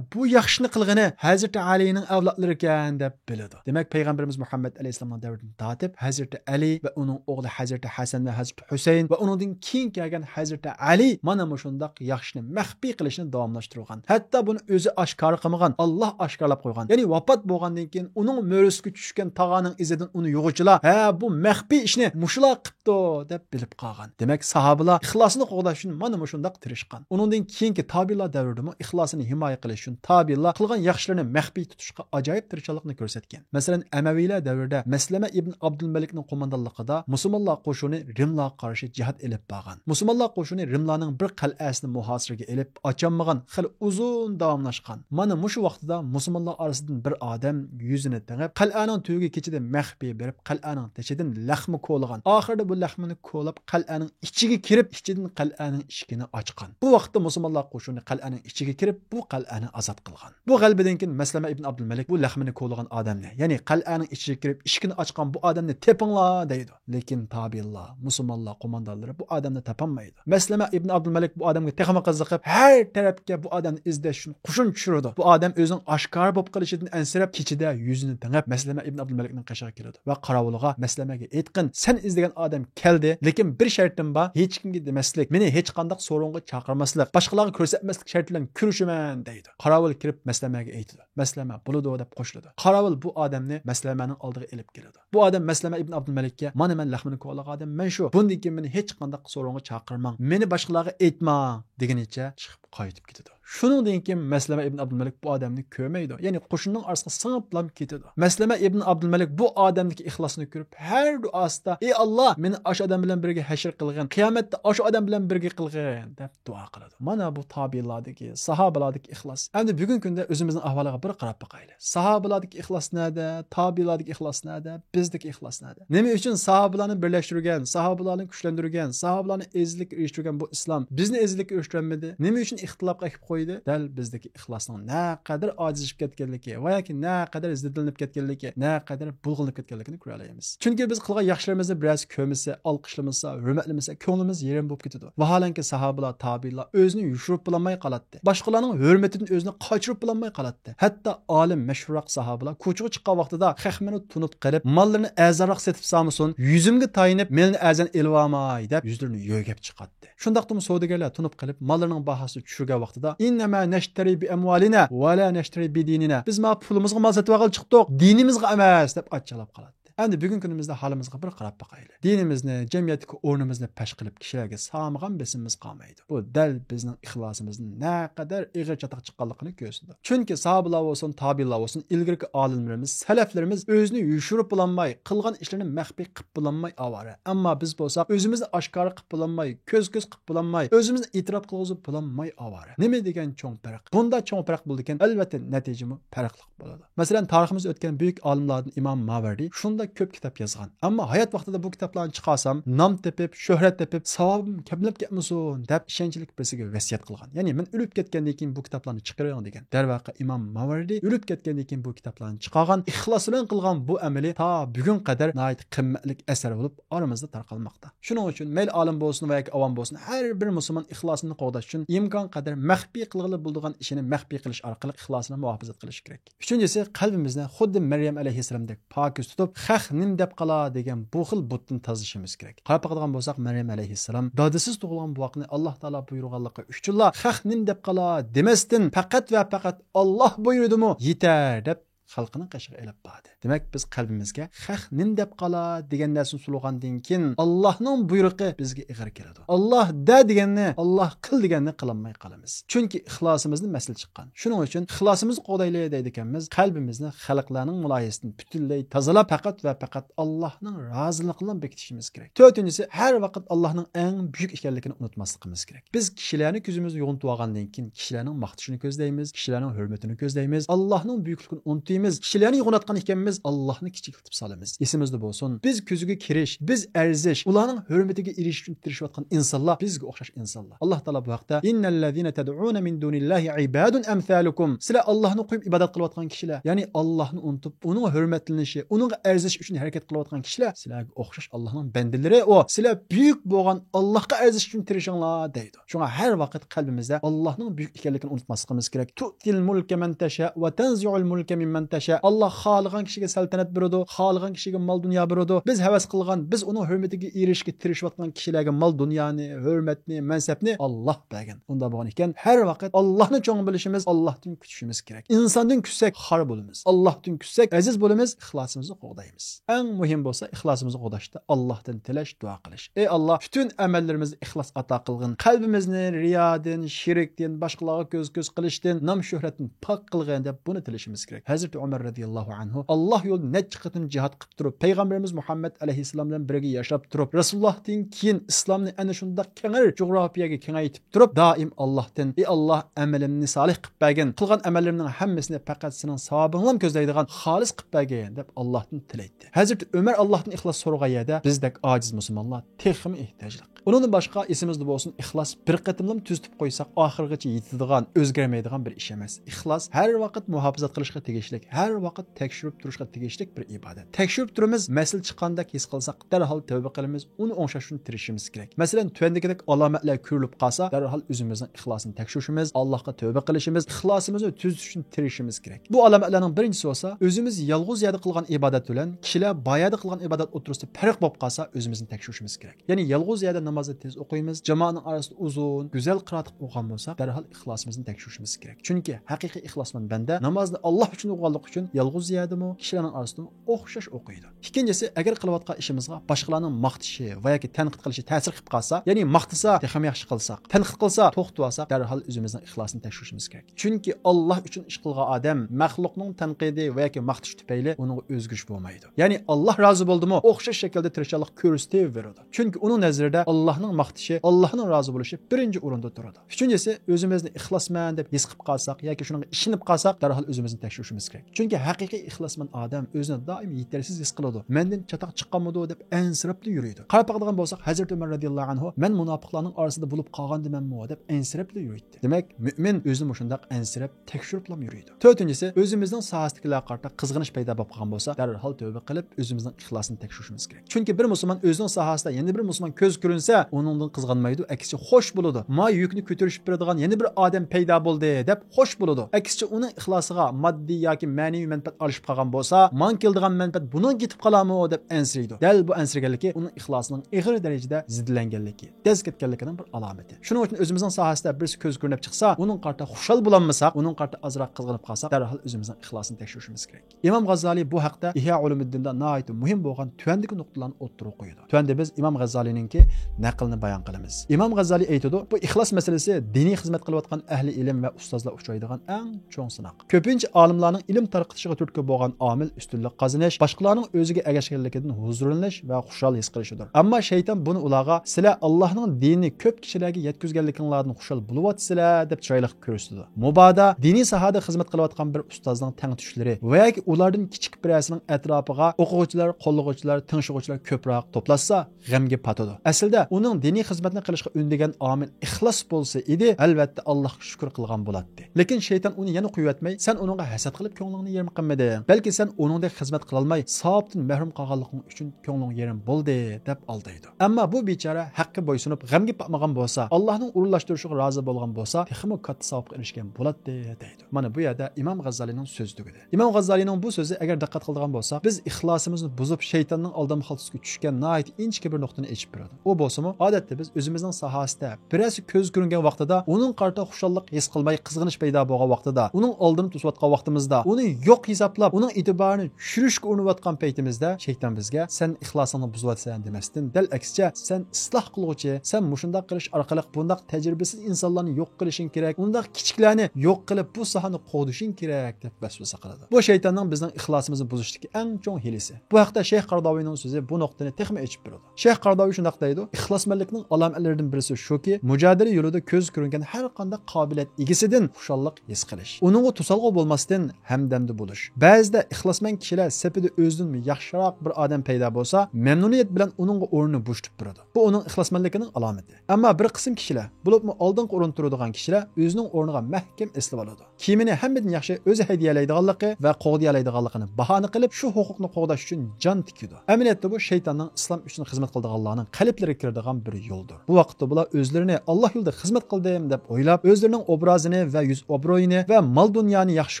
bu yaxshini qilgani Hazrat Alining avlodlari ekan deb biladi. Demak payg'ambarimiz Muhammad alayhisolamning davridan tortib Hazrat Ali va uning o'g'li Hazrat Hasan va Hazrat Husayn va uningdan keyin kelgan Hazrat Ali mana shunday yaxshini maxfiy qilishni davomlashtirgan. Hatto buni o'zi oshkor qilmagan, Alloh oshkorlab qo'ygan. Ya'ni vafot bo'lgandan keyin uning mo'risiga tushgan tog'aning izidan uni yo'g'uvchilar bu maxfiy ishni mushular qilibdi deb bilib qolgan. Demak sahobalar ixlosini qo'g'dash uchun mana shunday tirishgan. Uningdan keyingi tabiilar davrida ixlosini himoya qilish uchun tabiilar qilgan yaxshilarni maxfiy tutishga ajoyib tirishchilikni ko'rsatgan. Masalan, Amaviylar davrida Maslama ibn Abdulmalikning qo'mondonligida musulmonlar qo'shini Rimlarga qarshi jihad elib borgan. Musulmonlar qo'shini Rimlarning bir qal'asini muhosiraga elib ochanmagan xil uzun davomlashgan. Mana shu vaqtida musulmonlar orasidan bir odam yuzini tangib qal'aning tuyiga kechida maxfiy berib qal'aning tachidan laxmi ko'lagan. Oxirida bu laxmini ko'lab qal'aning ichiga kirib, ichidan qal'aning eshigini ochgan. Bu vaqtda musulmonlar qo'shini qal'aning ichiga kirib, bu qal'ani azod qilgan. Bu g'albadan keyin Maslama ibn Abdulmalik bu laxmini ko'lagan odamni, ya'ni qal'aning ichiga kirib, eshigini ochgan bu odamni tepinglar deydi. Lekin tabiinlar, musulmonlar qo'mondonlari bu odamni topolmaydi. Maslama ibn Abdulmalik bu odamga texma qiziqib, har tarafga bu odamni izlash uchun qo'shin tushirdi. Bu odam o'zining oshkor bo'lib qolishidan ansirab, kechida yuzini tangib Maslama ibn Abdulmalikning qashiga keladi va qarovulga Maslamaga aytqin, sen izlagan odam keldi, lekin bir shartim bor, hech kimga demaslik, meni hech qanday so'rovga chaqirmaslik, boshqalarga ko'rsatmaslik sharti bilan ko'rishaman deydi. Qarovul kirib Maslamaga aytdi. Maslama bo'ladi deb qo'shiladi. Qarovul bu odamni Maslamaning oldiga elib keladi. Bu odam Maslama ibn Abdulmalikka, "Mana men laxmini ko'lagan odam, men shu. Bundan keyin meni hech qanday so'rovga chaqirmang, meni boshqalarga aytmang" deganicha chiqib qaytib ketadi. Shuningdan keyin Maslama ibn Abdulmalik bu odamni ko'rmaydi. Ya'ni qo'shinning orasiga singib ketadi. Maslama ibn Abdulmalik bu odamning ixlosini ko'rib, har duosida, "Ey Alloh, meni o'sha odam bilan birga hashr qilgin, qiyomatda o'sha odam bilan birga qilgin" deb duo qiladi. Mana bu tabiilardagi, sahobalardagi ixlos. Endi bugungi kunda o'zimizning ahvoliga bir qarab boqaylik. Sahobalardagi ixlos nada, tabiilardagi ixlos nada, bizdagi ixlos nada? Nima uchun sahobalarni birlashtirgan, sahobalarni kuchlantirgan, sahobalarni ezlik erishtirgan bu islom bizni ezlikka erishtirmadi? Nima uchun ixtilofga olib qo'ydi? Dal bizdagi ixlosning naqadar ojizlashib ketganligi va yoki naqadar ziddlanib ketganligi, naqadar bulg'anib ketganligini ko'ra olamiz. Chunki biz qilgan yaxshilarimizni biroz ko'misa, olqishlamasa, hurmatlamasa, ko'nglimiz yerim bo'lib ketadi. Vaholanki sahobalar, tabiinlar o'zini yushirib bo'lmay qoladi. Boshqalarning hurmatidan o'zini qochirib bo'lmay qoladi. Hatto olim, mashhurroq sahobalar ko'chaga chiqqan vaqtida xahmini tunib qilib, mollarini azaroq setib samsun, yuzimga tayinib, "Melni azan elvamay" deb yuzlarini yo'gab chiqatdi. Shundaqdimi savdogarlar tunib qilib, mollarining bahosini tushirgan vaqtida "Innama nashtari bi amwalina va la nashtari bi dinina." Biz ma pulimizga mal sotib olib chiqdik, dinimizga emas deb achalab qoladi. Endi bugungi kunimizda holimizga bir qarab boqaylik. Dinimizni, jamiyatdagi o'rnimizni pash qilib kishilarga sog'magan besimimiz qolmaydi. Bu dal bizning ixlosimizning naqadar ig'ir chatoq chiqqanligini ko'rsatadi. Chunki sahobalar bo'lsin, tabiinlar bo'lsin, ilgirki olimlarimiz, salaflarimiz o'zini yushirib bo'lmay, qilgan ishlarini maxfiy qilib bo'lmay avara. Ammo biz bo'lsak, o'zimizni oshkor qilib bo'lmay, ko'z-ko'z qilib bo'lmay, o'zimizni e'tirof qilib bo'lmay avara. Nima degan cho'ng farq? Bunda cho'ng farq bo'ldi ekan, albatta natijami farqli bo'ladi. Masalan, tariximiz o'tgan buyuk olimlardan Imom Mavardi shunda ko'p kitob yozgan. Ammo hayot vaqtida bu kitoblarni chiqarsam, nom tepib, shuhrat tepib, savobim kamlab ketmasin deb ishonchlik birisiga vasiyat qilgan. Ya'ni men o'lib ketgandan keyin bu kitoblarni chiqaring degan. Darvaqa Imom Mavardi o'lib ketgandan keyin bu kitoblarni chiqargan, ixlos bilan qilgan bu amali ta bugun qadar nihoyat qimmatli asar bo'lib oramizda tarqalmoqda. Shuning uchun mayl olim bo'lsin va yoki avom bo'lsin, har bir musulmon ixlosini qo'llash uchun imkon qadar maxfiy qilg'ili bo'lgan ishini maxfiy qilish orqali ixlosini muhofazat qilish kerak. Uchinchisi, qalbimizni xuddi Maryam alayhissalomdek pokiz tutib, "Xah nim deb qala" degan bu xil butdan tozalashimiz kerak. Qarab bo'lsak, Maryam alayhissalom dadisiz tug'ilgan bu vaqtni Alloh taolo buyurganligi uchunla "Xah nim deb qala" demasdan faqat va faqat Alloh buyurdimi yetar deb xalqini qashig'i elib bordi. Demak, biz qalbimizga "Xah nim deb qala" degan narsani sulg'andan keyin Allohning buyrug'i bizga ig'ir keladi. Alloh da deganni, Alloh qil deganni qilolmay qolamiz. Chunki ixlosimizni masal chiqqan. Shuning uchun ixlosimizni qo'dayli deydi ekanmiz, qalbimizni xalqlarning muloyisidan butunlay tozalab faqat va faqat Allohning roziligidan bekitishimiz kerak. To'rtinchisi, har vaqt Allohning eng buyuk ekanligini unutmasligimiz kerak. Biz kishilarni ko'zimizni yo'g'intib olgandan keyin kishilarning maqtashini ko'zlaymiz, kishilarning hurmatini ko'zlaymiz, Allohning buyukligini unutmaymiz. Kishilarni yo'g'inatgan ekanmiz, Allohni kichiklatib solamiz. Esimizda bo'lsin, biz ko'ziga kirish, biz arzish, ularning hurmatiga erishish uchun tirishayotgan insonlar bizga o'xshash insonlar. Alloh taolo bu vaqtda innallazina tad'una min dunillahi ibadun amsalukum. Sizlar Allohni qo'yib ibodat qilayotgan kishilar, ya'ni Allohni unutib, uning hurmatlanishi, uning arzish uchun harakat qilayotgan kishilar sizlarga o'xshash Allohning bandalari. O, sizlar buyuk bo'lgan Allohga arzish uchun tirishinglar deydi. Shunga har vaqt qalbimizda Allohning buyuk ekanligini unutmasligimiz kerak. Tu'til mulka man tasha va tanzi'ul mulka mimman tasha. Allah xohlagan kishiga saltanat beradi, xohlagan kishiga mol dunyo beradi. Biz havas qilgan, biz uning hurmatiga erishishga tirishayotgan kishilarga mol dunyoni, hurmatni, mansabni Alloh bergan. Unda bo'lgan ekan, har vaqt Allohni cho'ng bilishimiz, Allohdan kutishimiz kerak. Insondan kutsak xor bo'lamiz. Allohdan kutsak aziz bo'lamiz, ixlosimizni qo'g'daymiz. Eng muhim bo'lsa, ixlosimizni qo'g'dashda Allohdan tilash, duo qilish. Ey Alloh, bütün amallarimizni ixlos ato qilgin. Qalbimizni riyodan, shirkdan, boshqalarga ko'z qilishdan, nom shuhratdan pok qilgin deb buni tilashimiz kerak. Hazrat Umar radhiyallohu anhu Alloh yo'lida necha qatim jihad qilib turib, payg'ambarimiz Muhammad alayhissalom bilan birga yashab turib, Rasulullohdan keyin islomni ana shunda kengir jo'g'rafiyaga kengaytib turib, doim Allohdan, ey Alloh, amalimni solih qilib bergin, qilgan amallarimning hammasini faqat sening savobingdan ko'zlaydigan xolis qilib bergin deb Allohdan tilaydi. Hazrat Umar Allohdan ixlos so'raganda bizdek ojiz musulmonlar texmi ehtiyojli. Undan boshqa esimizda bo'lsin, ixlos bir qatimlam tuzitib qo'ysak, oxirgacha yetadigan, o'zgarmaydigan bir ish emas. Ixlos har vaqt muhofazat qilishga tegishli, har vaqt tekshirib turishga tegishli bir ibodat. Tekshirib turamiz, masal chiqqanda his qilsak, darhol tavba qilamiz, uni o'ngshashni tirishimiz kerak. Masalan, tuandagidek alomatlar ko'rilib qolsa, darhol o'zimizning ixlosini tekshirishimiz, Allohga tavba qilishimiz, ixlosimizni tuzish uchun tirishimiz kerak. Bu alomatlarning birinchisi bo'lsa, o'zimiz yolg'iz yerda qilgan ibodat bilan kishilar boyada qilgan ibodat o'tirisida farq bo'lib qolsa, o'zimizni tekshirishimiz kerak. Ya'ni yolg'iz yerda namozni tez o'qiymiz, jamoatning orasida uzun, go'zal qiroat o'qigan bo'lsak, darhol ixlosimizni tekshirishimiz kerak. Chunki haqiqiy ixlosmand banda namozni Alloh uchun o'qiganlik uchun yolg'iz yerdimi, kishilarning orasida o'xshash o'qiydi. Ikkinchisi, agar qilayotgan ishimizga boshqalarning maqtishi va yoki tanqid qilishi ta'sir qilib qolsa, ya'ni maqtasa, ham yaxshi qilsak, tanqid qilsa, to'xtab olsak, darhol o'zimizning ixlosini tekshirishimiz kerak. Chunki Alloh uchun ish qilgan odam maxluqning tanqidi va yoki maqtish tufayli uning o'zgarish bo'lmaydi. Ya'ni Alloh rozi bo'ldimi, o'xshash shaklda tirishchilik ko'rsatib beradi. Chunki uning nazarida Allohning maqtishi, Allohning rozi bo'lishi birinchi o'rinda turadi. Uchinchisi, o'zimizni ixlosman deb his qilib qolsak yoki shunga ishinib qolsak, darhol o'zimizni tekshirishimiz kerak. Chunki haqiqiy ixlosmand odam o'zini doim yetarsiz his qiladi. Mendan chatoq chiqqanmidi deb ansirab yuriydi. Qarab qolgan bo'lsak, Hazrat Umar radhiyallohu anhu men munofiqlarning orasida bo'lib qolgandimanmi deb ansirab yuriydi. Demak, mu'min o'zini shunday ansirab tekshirib yuriydi. To'rtinchisi, o'zimizning sohasidagilar qarta qizg'inish paydo bo'lib qolgan bo'lsa, darhol tavba qilib o'zimizning ixlosini tekshirishimiz kerak. Chunki bir musulmon o'zining sohasida yana bir musulmon ko'z ko'rinsa, uningdan qizg'anmaydi, aksicha xo'sh bo'ladi. Ma yukni ko'tarishib beradigan yana bir odam paydo bo'ldi deb xo'sh bo'ladi. Aksicha uning ixlosiga moddiy yoki ma'naviy manfaat olishib qolgan bo'lsa, man keladigan manfaat bundan ketib qolarmi deb ansiraydi. Dal bu ansirganligi uning ixlosining ig'ir darajada zidlanganligi, daz ketganligining bir alomati. Shuning uchun o'zimizning sohasida birisi ko'z ko'rinib chiqsa, uning qarta xushal bo'lolmasak, uning qarta azroq qizg'anib qolsak, darhol o'zimizning ixlosini tekshirishimiz kerak. Imom G'azzoliy bu haqda Ihya Ulumuddinda nihoyat muhim bo'lgan tuandagi nuqtalarni o'ttirib qo'ydi. Tuanda biz Imom G'azzoliyninki naqlni bayon qilamiz. Imom G'azzali aytadi, bu ixlos masalasi diniy xizmat qilayotgan ahli ilm va ustozlar uchraydigan eng cho'ng sinoq. Ko'pincha olimlarning ilm tarqatishiga turtki bo'lgan omil ustunlik qozonish, boshqalarning o'ziga ergashganligidan huzurlanish va xushal his qilishidir. Ammo shayton buni ularga sizlar Allohning dinini ko'p kishilarga yetkazganliginglardan xushal bo'lyapsizlar deb chiroyli ko'rsatdi. Mubodo diniy sohada xizmat qilayotgan bir ustozning tang tushlari va yoki ulardan kichik birasining atrofiga o'quvchilar, qo'llovchilar, tinchig'uvchilar ko'proq to'plashsa, g'amga patadi. Aslida uning diniy xizmatni qilishga undagan omil ixlos bo'lsa edi, albatta Allohga shukr qilgan bo'ladi. Lekin shayton uni yana qo'yatmay, sen uningga hasad qilib ko'nglingni yerim qilmading. Balki sen uningdek xizmat qila olmay, savobdan mahrum qolganliging uchun ko'ngling yerim bo'ldi deb aldaydi. Ammo bu bechora haqqi bo'ysunib, g'amga patmagan bo'lsa, Allohning urlashtirishiga rozi bo'lgan bo'lsa, texmo katta savobga erishgan bo'ladi deydi. Mana bu yerda Imom G'azzalining so'zligi. Imom G'azzalining bu so'zi agar diqqat qiladigan bo'lsa, biz ixlosimizni buzib shaytonning aldama xaltasiga tushgan nihoyat inchki bir nuqtani echib beradi. U bo'lsa-mu, odatda biz o'zimizning sohasida birasi ko'z ko'ringan vaqtida, uning qarta xushallıq his qilmay qizg'inish paydo bo'lgan vaqtida, uning oldini to'sayotgan vaqtimizda, uni yo'q hisoblab, uning e'tiborini tushirishga urinayotgan paytimizda shayton bizga sen ixlosingni buzyapsan demasdan, dal aksicha sen isloh qiluvchi, sen mushundaq qilish orqali bundaq tajribasiz insonlarni yo'q qilishing kerak, undaq kichiklarni yo'q qilib bu sohani qo'dishing kerak deb vasvasa qiladi. Bu shaytonning bizning ixlosimizni buzishdagi eng cho'ng hilisi. Bu haqda Shayx Qardavining so'zi bu nuqtani texmi echib beradi. Shayx Qardavi shundaq deydi: ixlosmandlikning alomatlaridan birisi shuki, mujodala yo'lida ko'z ko'ringan har qanday qobiliyat egasidan xushallik his qilish. Uningga to'salg'u bo'lmasdan hamdamda bo'lish. Ba'zida ixlosmand kishilar sepida o'zidan yaxshiroq bir odam paydo bo'lsa, mamnuniyat bilan uningga o'rnini bo'shatib turadi. Bu uning ixlosmandligining alomati. Ammo bir qism kishilar, bo'libmi oldingi o'rin turadigan kishilar o'zining o'rniga mahkam eslab oladi. Kiyimini hammadan yaxshi o'zi hadiyalaydiganligi va qo'g'diyalaydiganligini bahona qilib, shu huquqni qo'g'dash uchun jon tikidi. Amaliyotda bu shaytonning islom uchun xizmat qiladiganlarning qalblariga kiradigan bir yo'ldir. Bu vaqtda bular o'zlarini Alloh yo'lida xizmat qildim deb o'ylab, o'zlarining obrazini va yuz obro'yini va mol dunyoni yaxshi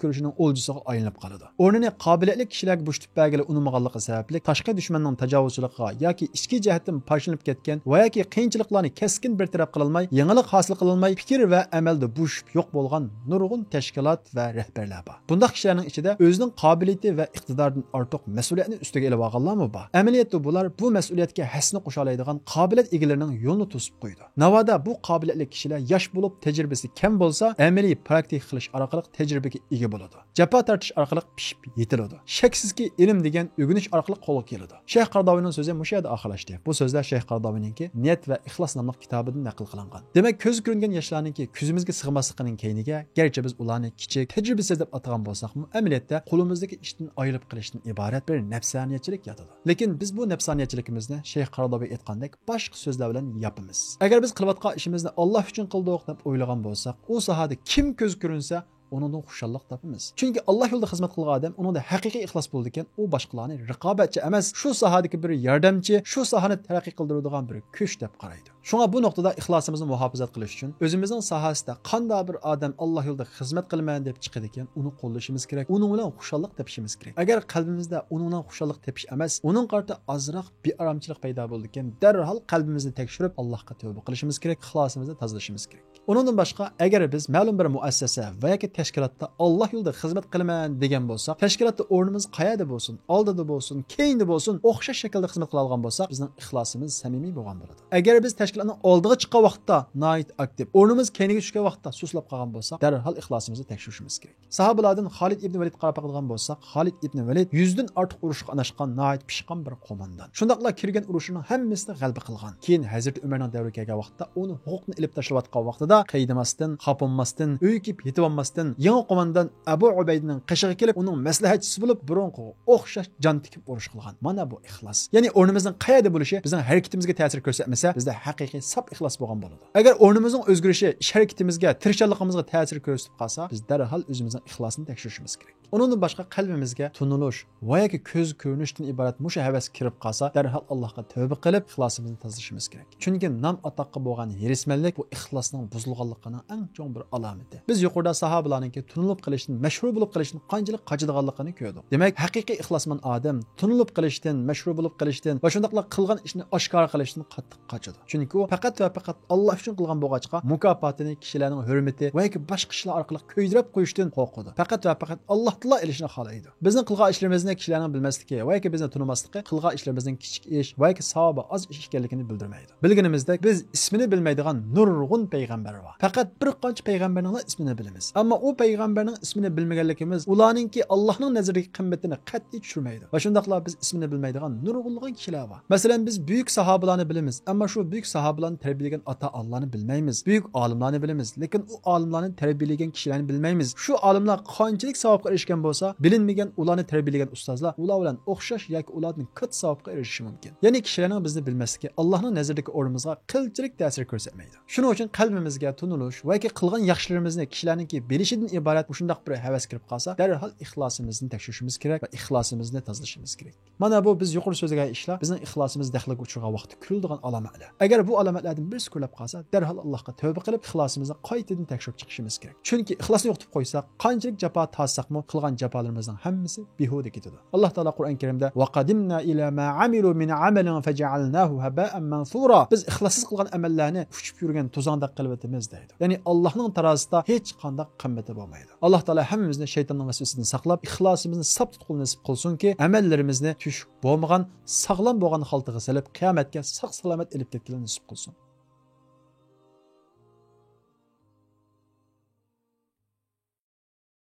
ko'rishining o'ljisiga aylanib qoladi. O'rnini qobiliyatli kishilarga bo'shatib bergili unamaganligi sababli tashqi dushmanning tajovuzchiligiga yoki ichki jihatdan parchalanib ketgan va yoki qiyinchiliklarni keskin bir taraf qila olmay, yangilik hosil qila olmay, fikr va amalda bo'shib yo'q bo'lgan nurg'un tashkilot va rahbarlar bor. Bunday kishilarning ichida o'zining qobiliyati va iqtidoridan ortiq mas'uliyatni ustiga olib olganlarmi bor. Amaliyotda bular bu mas'uliyatga hasni qo'sha oladigan qobiliyat egalarining yo'lini to'sib qo'ydi. Navoda bu qobiliyatli kishilar yosh bo'lib, tajribasi kam bo'lsa, amaliy praktik qilish orqali tajribaga ega bo'ladi. Jafo tortish orqali pishib yetiladi. Shaksizki, ilm degan o'rganish orqali qo'lga keladi. Shayx Qardavining so'zi mushu yerda oxirlashdi. Bu so'zlar Shayx Qardaviningki Niyat va ixlos nomli kitobidan naql qilingan. Demak, ko'z ko'ringan yoshlarningki ko'zimizga sig'masligining keyniga, garchi biz ularni kichik, tajribasiz deb atagan bo'lsak-mu, amaliyotda qo'limizdagi ishdan ayirib qilishdan iborat bir nafsaniyatchilik yotadi. Lekin biz bu nafsaniyatchiligimizni Shayx Qardavi aytgandek boshqa so'zlar bilan yapamiz. Agar biz qilayotgan ishimizni Alloh uchun qildik deb o'ylagan bo'lsak, u sohada kim ko'z ko'rinsa onundan xushallik topamiz. Chunki Alloh yo'lida xizmat qilgan odam uningda haqiqiy ixlos bo'ldi ekan, u boshqalarni raqobatchi emas, shu sohadagi bir yordamchi, shu sohani taraqqiy qildiradigan bir kuch deb qaraydi. Shunga bu nuqtada ixlosimizni muhofazat qilish uchun o'zimizning sohasida qanday bir odam Alloh yo'lida xizmat qilaman deb chiqadi ekan, uni qo'llashimiz kerak, uning bilan xushallik topishimiz kerak. Agar qalbimizda uning bilan xushallik topish emas, uning qarta ozroq bearomchilik paydo bo'ldi ekan, darhol qalbimizni tekshirib Allohga tavba qilishimiz kerak, ixlosimizni tozalashimiz kerak. Undan boshqa, agar biz ma'lum bir muassasa va yoki tashkilotda Alloh yo'lida xizmat qilaman degan bo'lsak, tashkilotda o'rnimiz qayerda bo'lsin, oldida bo'lsin, keyinda bo'lsin, o'xshash shaklda xizmat qila olgan bo'lsak, bizning ixlosimiz samimiy bo'lgan bo'ladi. Agar biz tashkilotning oldiga chiqqan vaqtda nihoyat aktiv, o'rnimiz keyinga tushgan vaqtda suslab qolgan bo'lsak, darhol ixlosimizni tekshirishimiz kerak. Sahobalardan Xolid ibn Valid qarab qilgan bo'lsak, Xolid ibn Valid 100 dan ortiq urushga anashgan nihoyat pishqan bir qo'mondan. Shundaqla kirgan urushining hammasini g'alaba qilgan. Keyin Hazrat Umarning davriga kelgan vaqtda uni huquqni ilib tashlayotgan vaqtida qaydamasdan, xaponmasdan, uykib yetib olmasdan, yangi qo'mondan Abu Ubaydaning qishig'i kelib, uning maslahatchisi bo'lib, burunqi o'xshash jon tikib urush qilgan. Mana bu ixlos. Ya'ni o'rnimizning qayerda bo'lishi bizning harakatimizga ta'sir ko'rsatmasa, bizda haqiqiy sap ixlos bo'lgan bo'ladi. Agar o'rnimizning o'zgarishi ish harakatimizga, tirishchiligimizga ta'sir ko'rsatib qolsa, biz darhol o'zimizning ixlosini tekshirishimiz kerak. Undan boshqa qalbimizga tunilish va yoki ko'z ko'rinishdan iborat musha havas kirib qolsa, darhol Allohga tavba qilib, ixlosimizni tozalashimiz kerak. Chunki nam atoqqa bo'lgan herismanlik bu ixlosning buzilganligining eng chong bir alomati. Biz yuqorida sahobalarningki tunilib qilishdan, mashhur bo'lib qilishdan qanchalik qochadiganligini ko'rdik. Demak, haqiqiy ixlosmand odam tunilib qilishdan, mashhur bo'lib qilishdan va shundaqla qilgan ishni oshkor qilishdan qattiq qochadi. Chunki u faqat va faqat Alloh uchun qilgan bo'lg'achqa mukofotini kishilarning hurmati va yoki boshqa kishilar orqali ko'ydirib qo'yishdan qo'rqadi. Faqat va faqat Alloh kattala ilishni xohlaydi. Bizning qilgan ishlarimizni kishilarning bilmasligi yoki bizni tunimasligi qilgan ishlarimizning kichik ish yoki savobi oz ish ekanligini bildirmaydi. Bilganimizdek biz ismini bilmaydigan nurg'un payg'ambar bor. Faqat bir qancha payg'ambarning ismini bilamiz. Ammo u payg'ambarning ismini bilmaganligimiz ularningki Allohning nazaridagi qimmatini qat'iy tushirmaydi. Va shundaqla biz ismini bilmaydigan nurg'unlig'in kishilar bor. Masalan biz buyuk sahobalarni bilamiz, ammo shu buyuk sahobalarni tarbiyalagan ota Allohni bilmaymiz. Buyuk olimlarni bilamiz, lekin u olimlarni tarbiyalagan kishilarni bilmaymiz. Shu olimlar qanchalik savobga erishgan bo'lsa, bilinmagan ularni tarbiyalagan ustozlar ular bilan o'xshash yoki ularning katta savobga erishishi mumkin. Ya'ni kishilarning bizni bilmasligi Allohning nazaridagi o'rnimizga qilchilik ta'sir ko'rsatmaydi. Shuning uchun qalbimizga tunilish yoki qilgan yaxshilarimizni kishilarningki bilishidan iborat shundaq bir havas kirib qolsa, darhol ixlosimizni tekshirishimiz kerak va ixlosimizni tozalashimiz kerak. Mana bu biz yuqori so'zlagan ishlar bizning ixlosimiz daxliga uchirgan vaqtda ko'riladigan alomatlar. Agar bu alomatlardan birisi ko'rlab qolsa, darhol Allohga tavba qilib ixlosimizni qaytadan tekshirib chiqishimiz kerak. Chunki ixlosni yo'qotib qo'ysak, qanchalik jafo tortsaqmi, qilgan jafolarimizning hammasi behuda ketadi. Alloh taolo Qur'on Karimda va qadimna ila ma amilu min amalin faj'alnahu haba'an mansura. Biz ixlossiz qilgan amallarni uchib yurgan to'zonda qilibimiz deydi. Ya'ni Allohning tarozisida hech qanday qimmati bo'lmaydi. Alloh taolo hammamizni shaytonning vasvasasidan saqlab, ixlosimizni sap tutqul nasib qilsinki, amallarimizni tushuk bo'lmagan, sog'lom bo'lgan holatiga solib qiyomatga sog' salomat elib ketgan nasib qilsin.